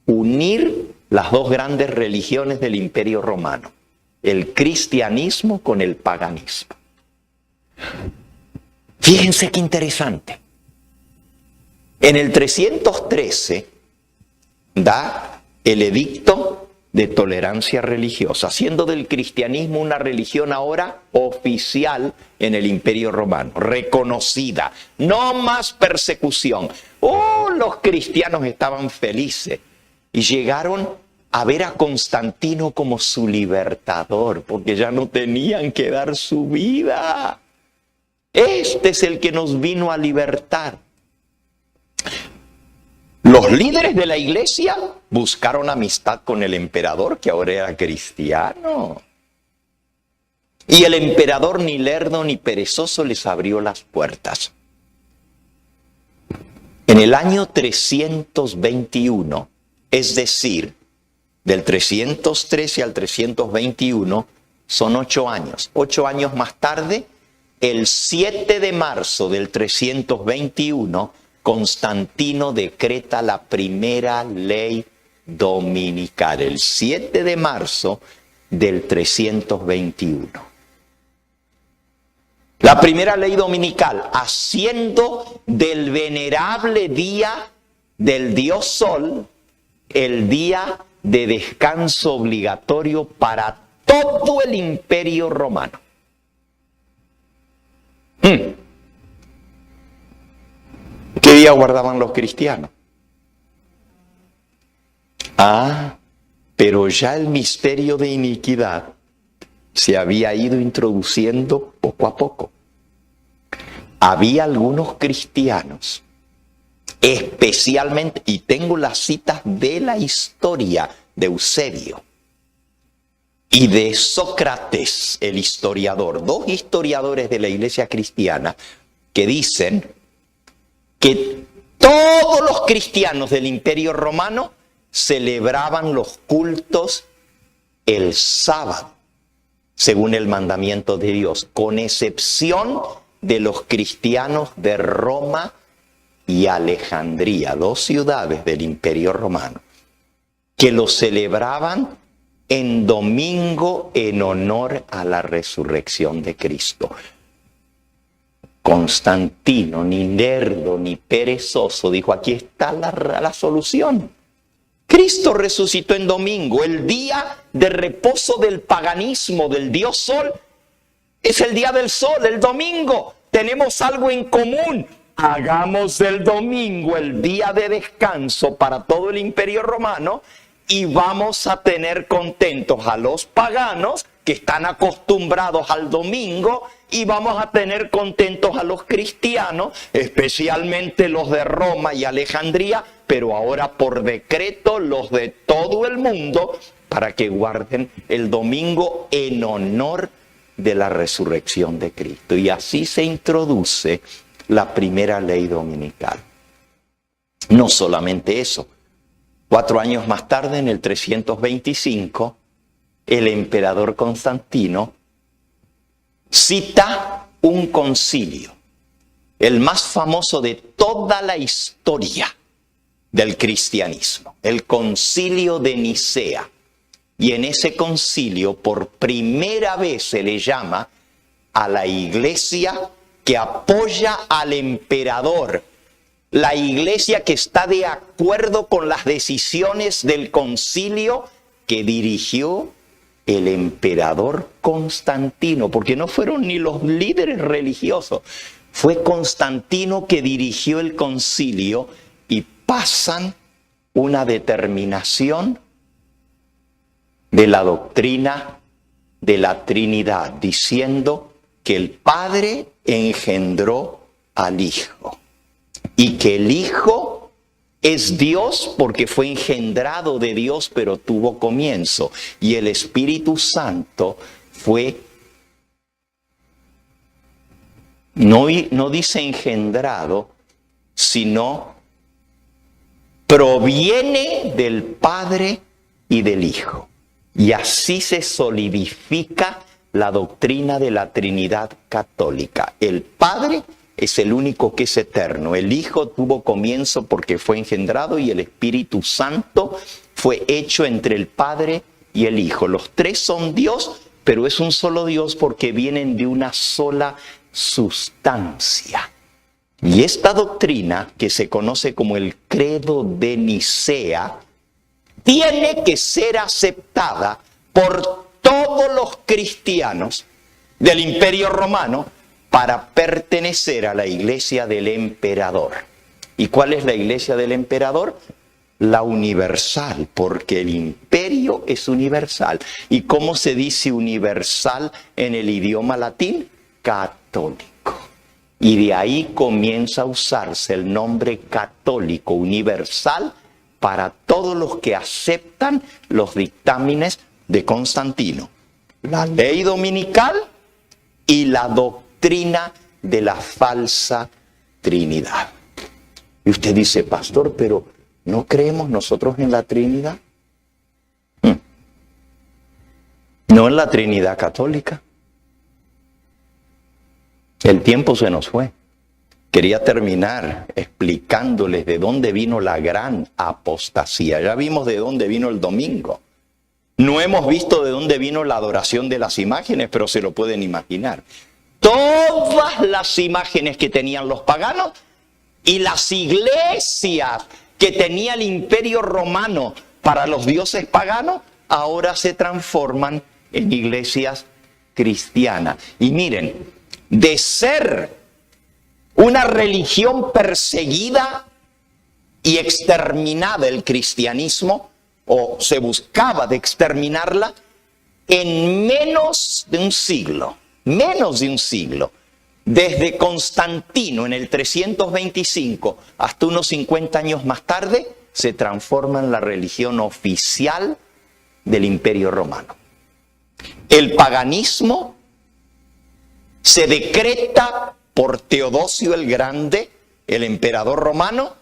S4: Unir las dos grandes religiones del Imperio Romano, el cristianismo con el paganismo. Fíjense qué interesante. En el 313 da el edicto de tolerancia religiosa, haciendo del cristianismo una religión ahora oficial en el Imperio Romano, reconocida, no más persecución. Los cristianos estaban felices y llegaron a ver a Constantino como su libertador, porque ya no tenían que dar su vida. Este es el que nos vino a libertar. Los líderes de la iglesia buscaron amistad con el emperador, que ahora era cristiano. Y el emperador, ni lerdo ni perezoso, les abrió las puertas. En el año 321, es decir, del 313 al 321, son 8 años. 8 años más tarde, el 7 de marzo del 321, Constantino decreta la primera ley dominical, el 7 de marzo del 321. La primera ley dominical, haciendo del venerable día del dios Sol el día de descanso obligatorio para todo el Imperio Romano. ¿Qué día guardaban los cristianos? Pero ya el misterio de iniquidad se había ido introduciendo poco a poco. Había algunos cristianos, especialmente, y tengo las citas de la historia de Eusebio y de Sócrates, el historiador, dos historiadores de la iglesia cristiana, que dicen que todos los cristianos del Imperio Romano celebraban los cultos el sábado, según el mandamiento de Dios, con excepción de los cristianos de Roma y Alejandría, dos ciudades del Imperio Romano, que lo celebraban en domingo en honor a la resurrección de Cristo. Constantino, ni lerdo ni perezoso, dijo: aquí está la solución. Cristo resucitó en domingo. El día de reposo del paganismo, del dios Sol, es el día del sol, el domingo. Tenemos algo en común. Hagamos del domingo el día de descanso para todo el Imperio Romano y vamos a tener contentos a los paganos que están acostumbrados al domingo, y vamos a tener contentos a los cristianos, especialmente los de Roma y Alejandría, pero ahora por decreto los de todo el mundo, para que guarden el domingo en honor de la resurrección de Cristo. Y así se introduce la primera ley dominical. No solamente eso, 4 años más tarde, en el 325, el emperador Constantino cita un concilio, el más famoso de toda la historia del cristianismo, el concilio de Nicea. Y en ese concilio, por primera vez se le llama a la iglesia que apoya al emperador, la iglesia que está de acuerdo con las decisiones del concilio que dirigió el emperador Constantino, porque no fueron ni los líderes religiosos, fue Constantino que dirigió el concilio, y pasan una determinación de la doctrina de la Trinidad, diciendo que el Padre engendró al Hijo y que el Hijo es Dios porque fue engendrado de Dios, pero tuvo comienzo, y el Espíritu Santo fue, no dice engendrado, sino proviene del Padre y del Hijo. Y así se solidifica la doctrina de la Trinidad católica. El Padre es el único que es eterno. El Hijo tuvo comienzo porque fue engendrado, y el Espíritu Santo fue hecho entre el Padre y el Hijo. Los tres son Dios, pero es un solo Dios porque vienen de una sola sustancia. Y esta doctrina, que se conoce como el Credo de Nicea, tiene que ser aceptada por todos los cristianos del Imperio Romano para pertenecer a la iglesia del emperador. ¿Y cuál es la iglesia del emperador? La universal, porque el imperio es universal. ¿Y cómo se dice universal en el idioma latín? Católico. Y de ahí comienza a usarse el nombre católico universal para todos los que aceptan los dictámenes de Constantino. La ley dominical y la doctrina de la falsa Trinidad. Y usted dice: pastor, pero ¿no creemos nosotros en la Trinidad? No en la Trinidad católica. El tiempo se nos fue. Quería terminar explicándoles de dónde vino la gran apostasía. Ya vimos de dónde vino el domingo. No hemos visto de dónde vino la adoración de las imágenes, pero se lo pueden imaginar. Todas las imágenes que tenían los paganos y las iglesias que tenía el Imperio Romano para los dioses paganos, ahora se transforman en iglesias cristianas. Y miren, de ser una religión perseguida y exterminada el cristianismo, o se buscaba de exterminarla, en menos de un siglo, desde Constantino en el 325 hasta unos 50 años más tarde, se transforma en la religión oficial del Imperio Romano. El paganismo se decreta por Teodosio el Grande, el emperador romano,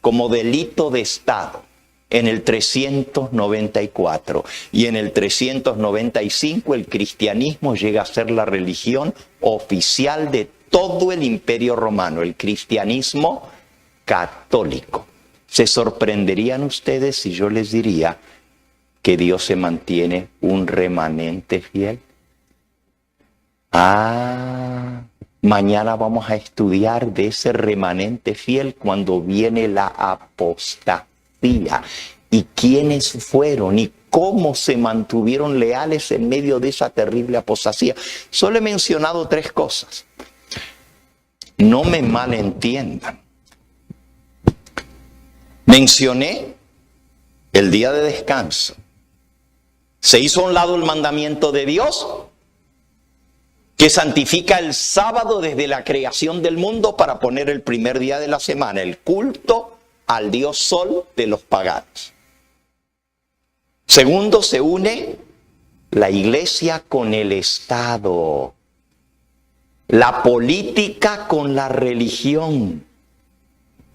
S4: como delito de Estado en el 394. Y en el 395 el cristianismo llega a ser la religión oficial de todo el Imperio Romano, el cristianismo católico. ¿Se sorprenderían ustedes si yo les diría que Dios se mantiene un remanente fiel? Mañana vamos a estudiar de ese remanente fiel cuando viene la apostasía. Y quiénes fueron y cómo se mantuvieron leales en medio de esa terrible apostasía. Solo he mencionado 3 cosas. No me malentiendan. Mencioné el día de descanso. Se hizo a un lado el mandamiento de Dios, que santifica el sábado desde la creación del mundo para poner el primer día de la semana, el culto al dios Sol de los paganos. Segundo, se une la iglesia con el Estado, la política con la religión.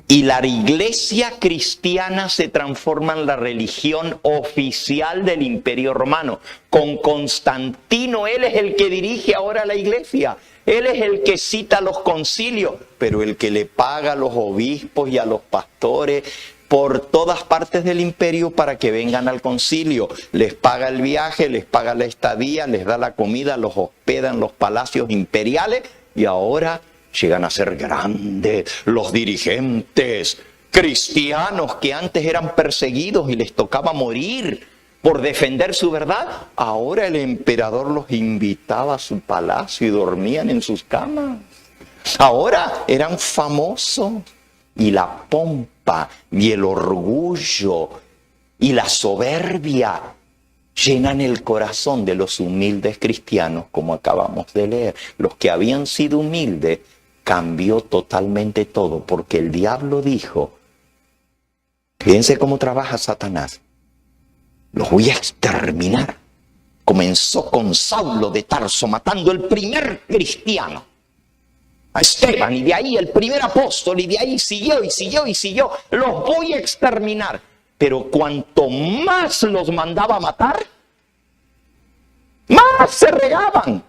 S4: Y la iglesia cristiana se transforma en la religión oficial del Imperio Romano. Con Constantino, él es el que dirige ahora la iglesia. Él es el que cita los concilios, pero el que le paga a los obispos y a los pastores por todas partes del imperio para que vengan al concilio. Les paga el viaje, les paga la estadía, les da la comida, los hospeda en los palacios imperiales y ahora llegan a ser grandes los dirigentes cristianos que antes eran perseguidos y les tocaba morir por defender su verdad. Ahora el emperador los invitaba a su palacio y dormían en sus camas. Ahora eran famosos y la pompa y el orgullo y la soberbia llenan el corazón de los humildes cristianos, como acabamos de leer. Los que habían sido humildes, cambió totalmente todo, porque el diablo dijo, fíjense cómo trabaja Satanás, los voy a exterminar. Comenzó con Saulo de Tarso, matando el primer cristiano, a Esteban, y de ahí el primer apóstol, y de ahí siguió y siguió y siguió. Los voy a exterminar. Pero cuanto más los mandaba a matar, más se regaban.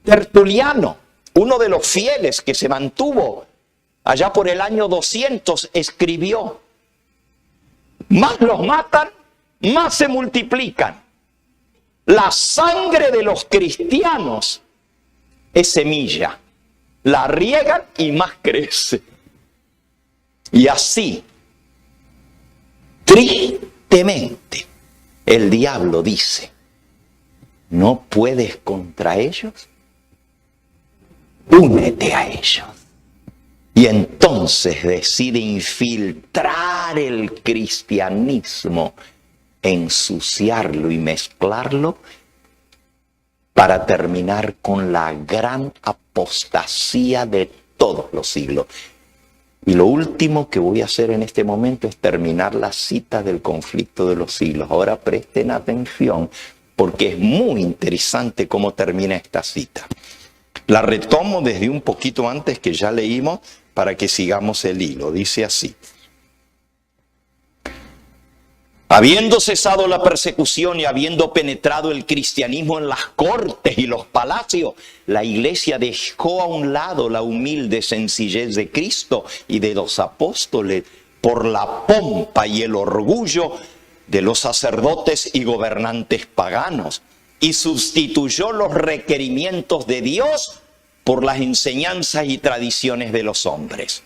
S4: Tertuliano, uno de los fieles que se mantuvo allá por el año 200, escribió, más los matan, más se multiplican. La sangre de los cristianos es semilla. La riegan y más crece. Y así, tristemente, el diablo dice, ¿no puedes contra ellos? Únete a ellos. Y entonces decide infiltrar el cristianismo, ensuciarlo y mezclarlo para terminar con la gran apostasía de todos los siglos. Y lo último que voy a hacer en este momento es terminar la cita del conflicto de los siglos. Ahora presten atención porque es muy interesante cómo termina esta cita. La retomo desde un poquito antes que ya leímos para que sigamos el hilo. Dice así. Habiendo cesado la persecución y habiendo penetrado el cristianismo en las cortes y los palacios, la iglesia dejó a un lado la humilde sencillez de Cristo y de los apóstoles por la pompa y el orgullo de los sacerdotes y gobernantes paganos, y sustituyó los requerimientos de Dios por las enseñanzas y tradiciones de los hombres.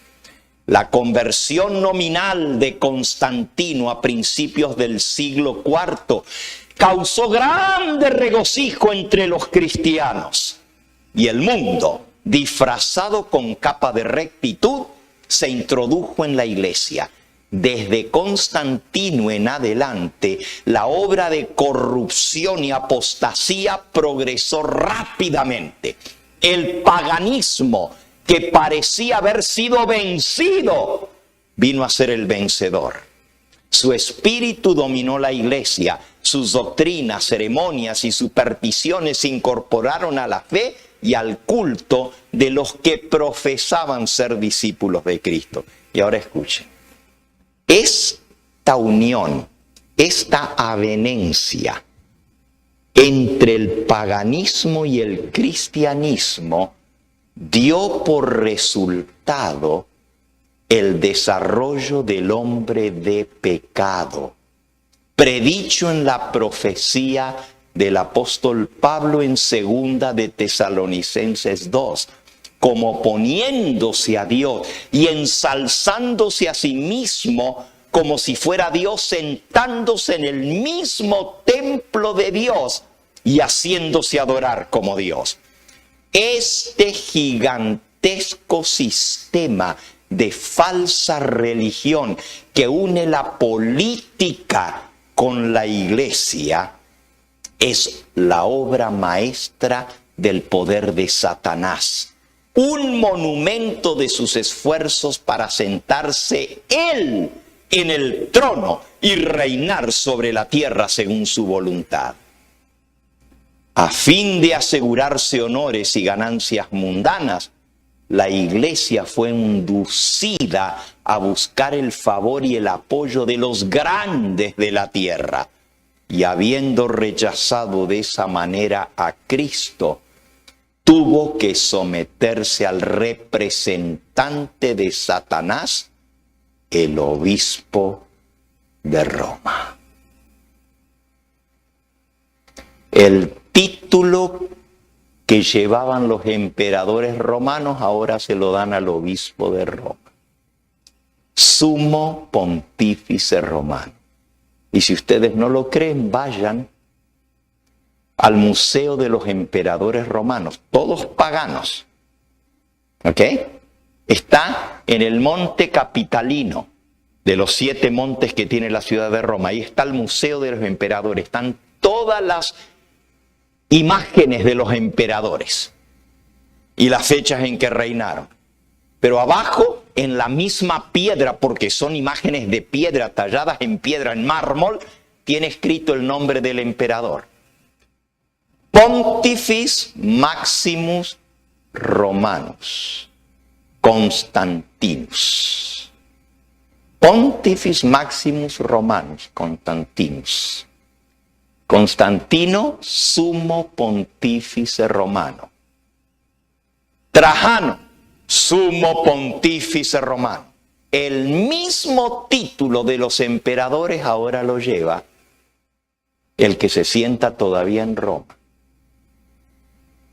S4: La conversión nominal de Constantino a principios del siglo IV causó grande regocijo entre los cristianos, y el mundo, disfrazado con capa de rectitud, se introdujo en la iglesia. Desde Constantino en adelante, la obra de corrupción y apostasía progresó rápidamente. El paganismo, que parecía haber sido vencido, vino a ser el vencedor. Su espíritu dominó la iglesia, sus doctrinas, ceremonias y supersticiones se incorporaron a la fe y al culto de los que profesaban ser discípulos de Cristo. Y ahora escuchen, esta unión, esta avenencia entre el paganismo y el cristianismo dio por resultado el desarrollo del hombre de pecado, predicho en la profecía del apóstol Pablo en 2 de Tesalonicenses 2, como poniéndose a Dios y ensalzándose a sí mismo como si fuera Dios, sentándose en el mismo templo de Dios y haciéndose adorar como Dios. Este gigantesco sistema de falsa religión que une la política con la iglesia es la obra maestra del poder de Satanás. Un monumento de sus esfuerzos para sentarse él en el trono y reinar sobre la tierra según su voluntad. A fin de asegurarse honores y ganancias mundanas, la iglesia fue inducida a buscar el favor y el apoyo de los grandes de la tierra. Y habiendo rechazado de esa manera a Cristo, tuvo que someterse al representante de Satanás, el obispo de Roma. El título que llevaban los emperadores romanos ahora se lo dan al obispo de Roma. Sumo Pontífice Romano. Y si ustedes no lo creen, vayan al Museo de los Emperadores Romanos, todos paganos. ¿Ok? Está en el Monte Capitalino, de los 7 montes que tiene la ciudad de Roma. Ahí está el Museo de los Emperadores. Están todas las imágenes de los emperadores y las fechas en que reinaron. Pero abajo, en la misma piedra, porque son imágenes de piedra talladas en piedra, en mármol, tiene escrito el nombre del emperador. Pontifex Maximus Romanus Constantinus. Pontifex Maximus Romanus Constantinus. Constantino, sumo pontífice romano. Trajano, sumo pontífice romano. El mismo título de los emperadores ahora lo lleva el que se sienta todavía en Roma.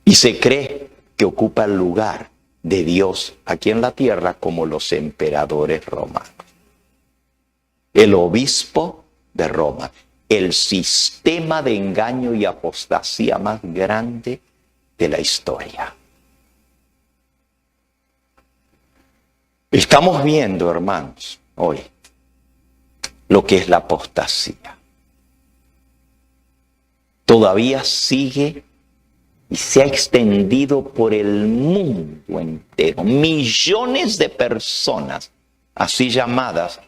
S4: Y se cree que ocupa el lugar de Dios aquí en la tierra como los emperadores romanos. El obispo de Roma. El sistema de engaño y apostasía más grande de la historia. Estamos viendo, hermanos, hoy lo que es la apostasía. Todavía sigue y se ha extendido por el mundo entero. Millones de personas, así llamadas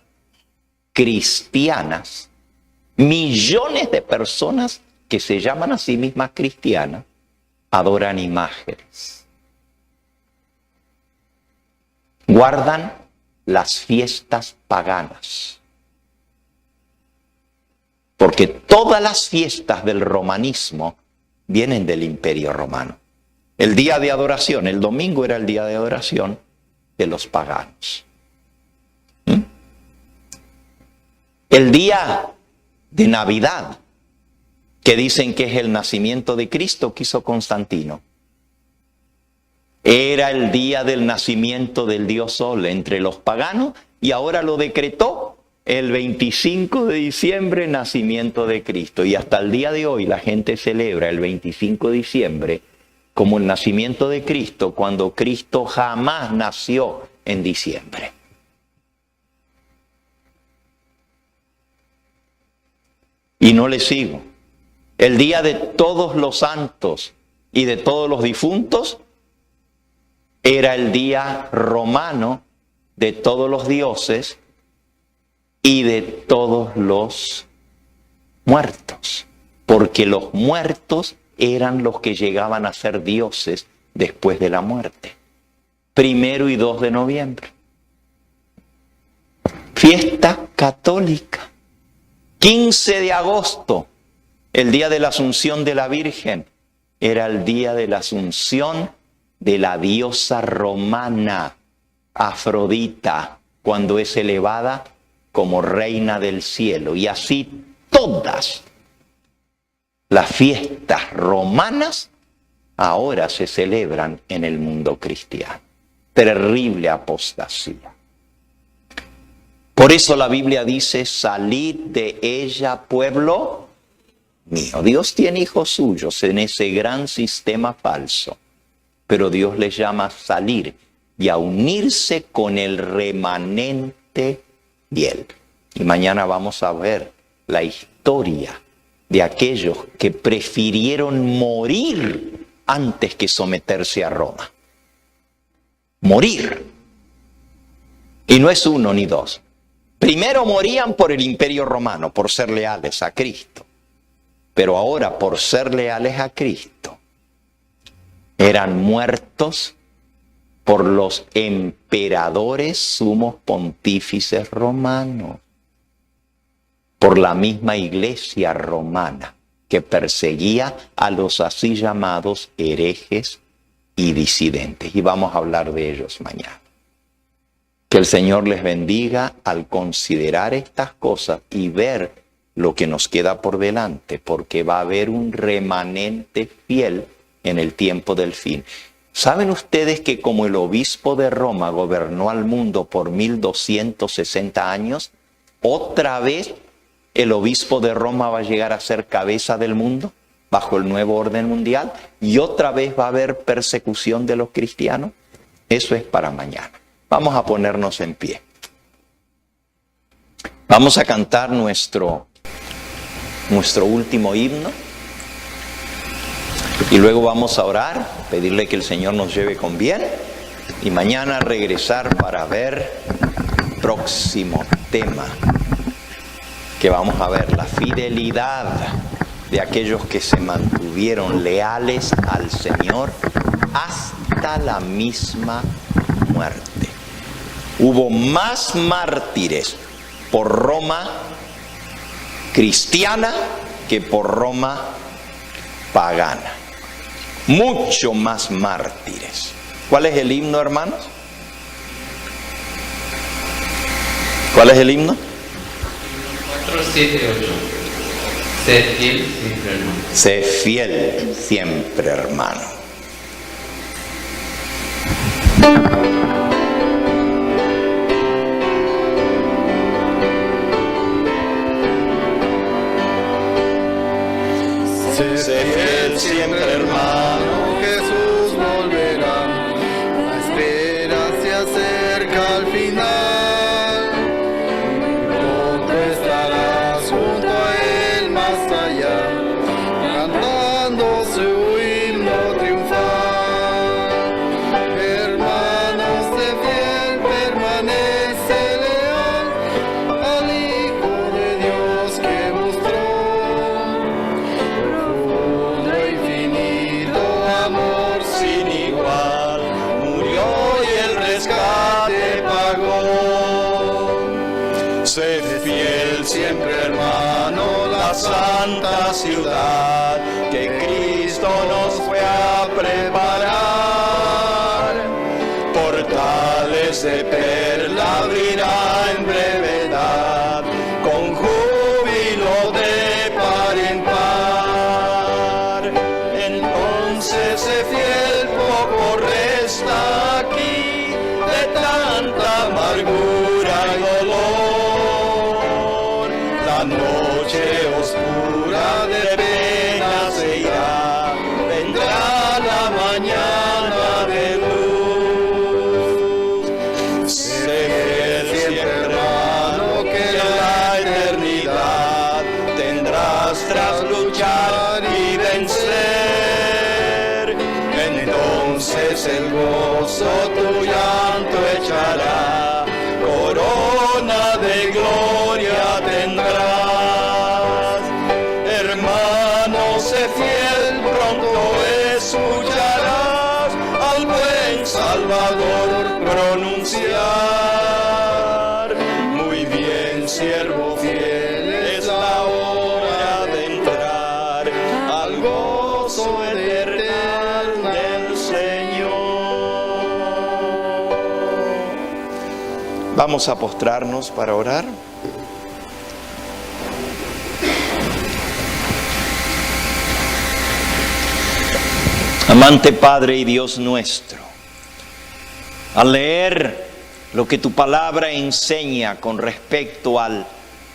S4: cristianas, millones de personas que se llaman a sí mismas cristianas, adoran imágenes. Guardan las fiestas paganas. Porque todas las fiestas del romanismo vienen del Imperio Romano. El día de adoración, el domingo era el día de adoración de los paganos. El día de Navidad, que dicen que es el nacimiento de Cristo, que hizo Constantino, era el día del nacimiento del Dios Sol entre los paganos, y ahora lo decretó el 25 de diciembre, nacimiento de Cristo. Y hasta el día de hoy la gente celebra el 25 de diciembre como el nacimiento de Cristo, cuando Cristo jamás nació en diciembre. Y no le sigo. El día de todos los santos y de todos los difuntos era el día romano de todos los dioses y de todos los muertos. Porque los muertos eran los que llegaban a ser dioses después de la muerte. 1 y 2 de noviembre. Fiesta católica. 15 de agosto, el día de la Asunción de la Virgen, era el día de la Asunción de la diosa romana, Afrodita, cuando es elevada como reina del cielo. Y así todas las fiestas romanas ahora se celebran en el mundo cristiano. Terrible apostasía. Por eso la Biblia dice, salid de ella, pueblo mío. Dios tiene hijos suyos en ese gran sistema falso, pero Dios les llama a salir y a unirse con el remanente fiel. Y mañana vamos a ver la historia de aquellos que prefirieron morir antes que someterse a Roma. Morir. Y no es uno ni dos. Primero morían por el Imperio Romano, por ser leales a Cristo. Pero ahora, por ser leales a Cristo, eran muertos por los emperadores sumos pontífices romanos, por la misma iglesia romana que perseguía a los así llamados herejes y disidentes. Y vamos a hablar de ellos mañana. Que el Señor les bendiga al considerar estas cosas y ver lo que nos queda por delante, porque va a haber un remanente fiel en el tiempo del fin. ¿Saben ustedes que como el obispo de Roma gobernó al mundo por 1260 años, otra vez el obispo de Roma va a llegar a ser cabeza del mundo bajo el nuevo orden mundial y otra vez va a haber persecución de los cristianos? Eso es para mañana. Vamos a ponernos en pie. Vamos a cantar nuestro último himno. Y luego vamos a orar, pedirle que el Señor nos lleve con bien. Y mañana regresar para ver el próximo tema. Que vamos a ver la fidelidad de aquellos que se mantuvieron leales al Señor hasta la misma muerte. Hubo más mártires por Roma cristiana que por Roma pagana. Mucho más mártires. ¿Cuál es el himno, hermanos? ¿Cuál es el himno?
S5: 478. Sé fiel siempre, hermano.
S4: Sé fiel siempre, hermano.
S6: Sé fiel siempre, hermano, Jesús volverá. La espera se acerca al final. Pronto estarás junto a Él más allá, cantando su himno triunfal. Hermanos, sé fiel, permanece leal al Hijo de Dios que mostró sin igual, murió y el rescate pagó. Sé fiel siempre, hermano, la
S4: santa ciudad que Cristo nos fue a preparar. Portales de perla abrirá en brevedad, con júbilo de par en par. Entonces sé fiel, poco resta aquí de tanta amargura y dolor. La noche oscura de pena se irá, vendrá la mañana de luz. Sé fiel hermano que la eternidad tendrás tras luchar y vencer. Entonces el gozo tu llanto echará, corona de gloria tendrás. Hermano, sé fiel, pronto escucharás al buen Salvador pronunciar. Muy bien, siervo fiel, es la hora de entrar al gozo eterno del Señor. Vamos a postrarnos para orar. Amante Padre y Dios nuestro, al leer lo que tu palabra enseña con respecto al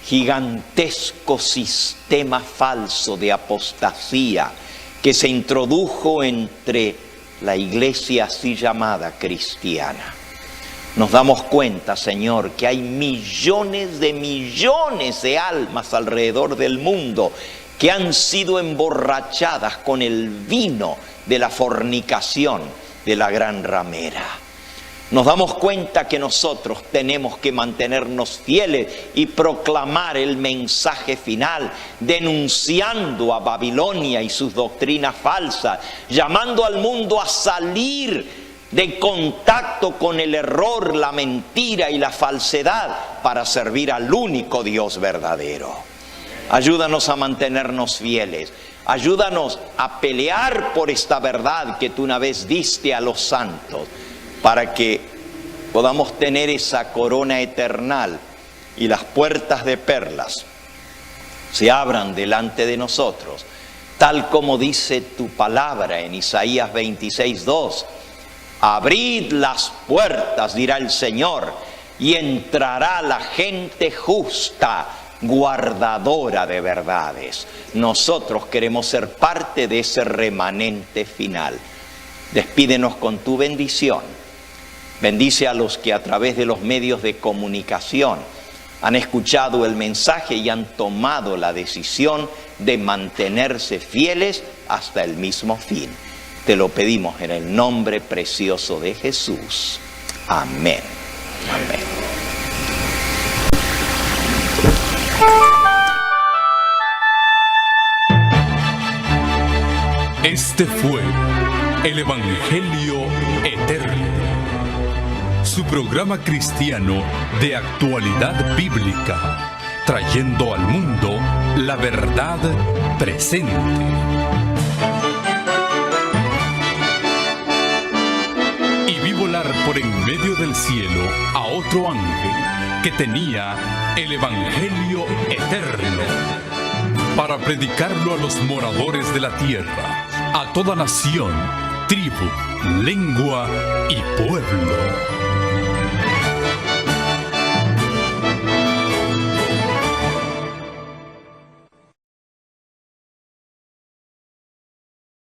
S4: gigantesco sistema falso de apostasía que se introdujo entre la iglesia así llamada cristiana, nos damos cuenta, Señor, que hay millones de almas alrededor del mundo que han sido emborrachadas con el vino de la fornicación de la gran ramera. Nos damos cuenta que nosotros tenemos que mantenernos fieles y proclamar el mensaje final, denunciando a Babilonia y sus doctrinas falsas, llamando al mundo a salir de contacto con el error, la mentira y la falsedad para servir al único Dios verdadero. Ayúdanos a mantenernos fieles. Ayúdanos a pelear por esta verdad que tú una vez diste a los santos, para que podamos tener esa corona eternal y las puertas de perlas se abran delante de nosotros, tal como dice tu palabra en Isaías 26:2. Abrid las puertas, dirá el Señor, y entrará la gente justa, guardadora de verdades. Nosotros queremos ser parte de ese remanente final. Despídenos con tu bendición. Bendice a los que a través de los medios de comunicación han escuchado el mensaje y han tomado la decisión de mantenerse fieles hasta el mismo fin. Te lo pedimos en el nombre precioso de Jesús. Amén. Amén.
S1: Este fue el Evangelio Eterno, su programa cristiano de actualidad bíblica, trayendo al mundo la verdad presente. Y vi volar por en medio del cielo a otro ángel que tenía el Evangelio Eterno, para predicarlo a los moradores de la tierra, a toda nación, tribu, lengua y pueblo.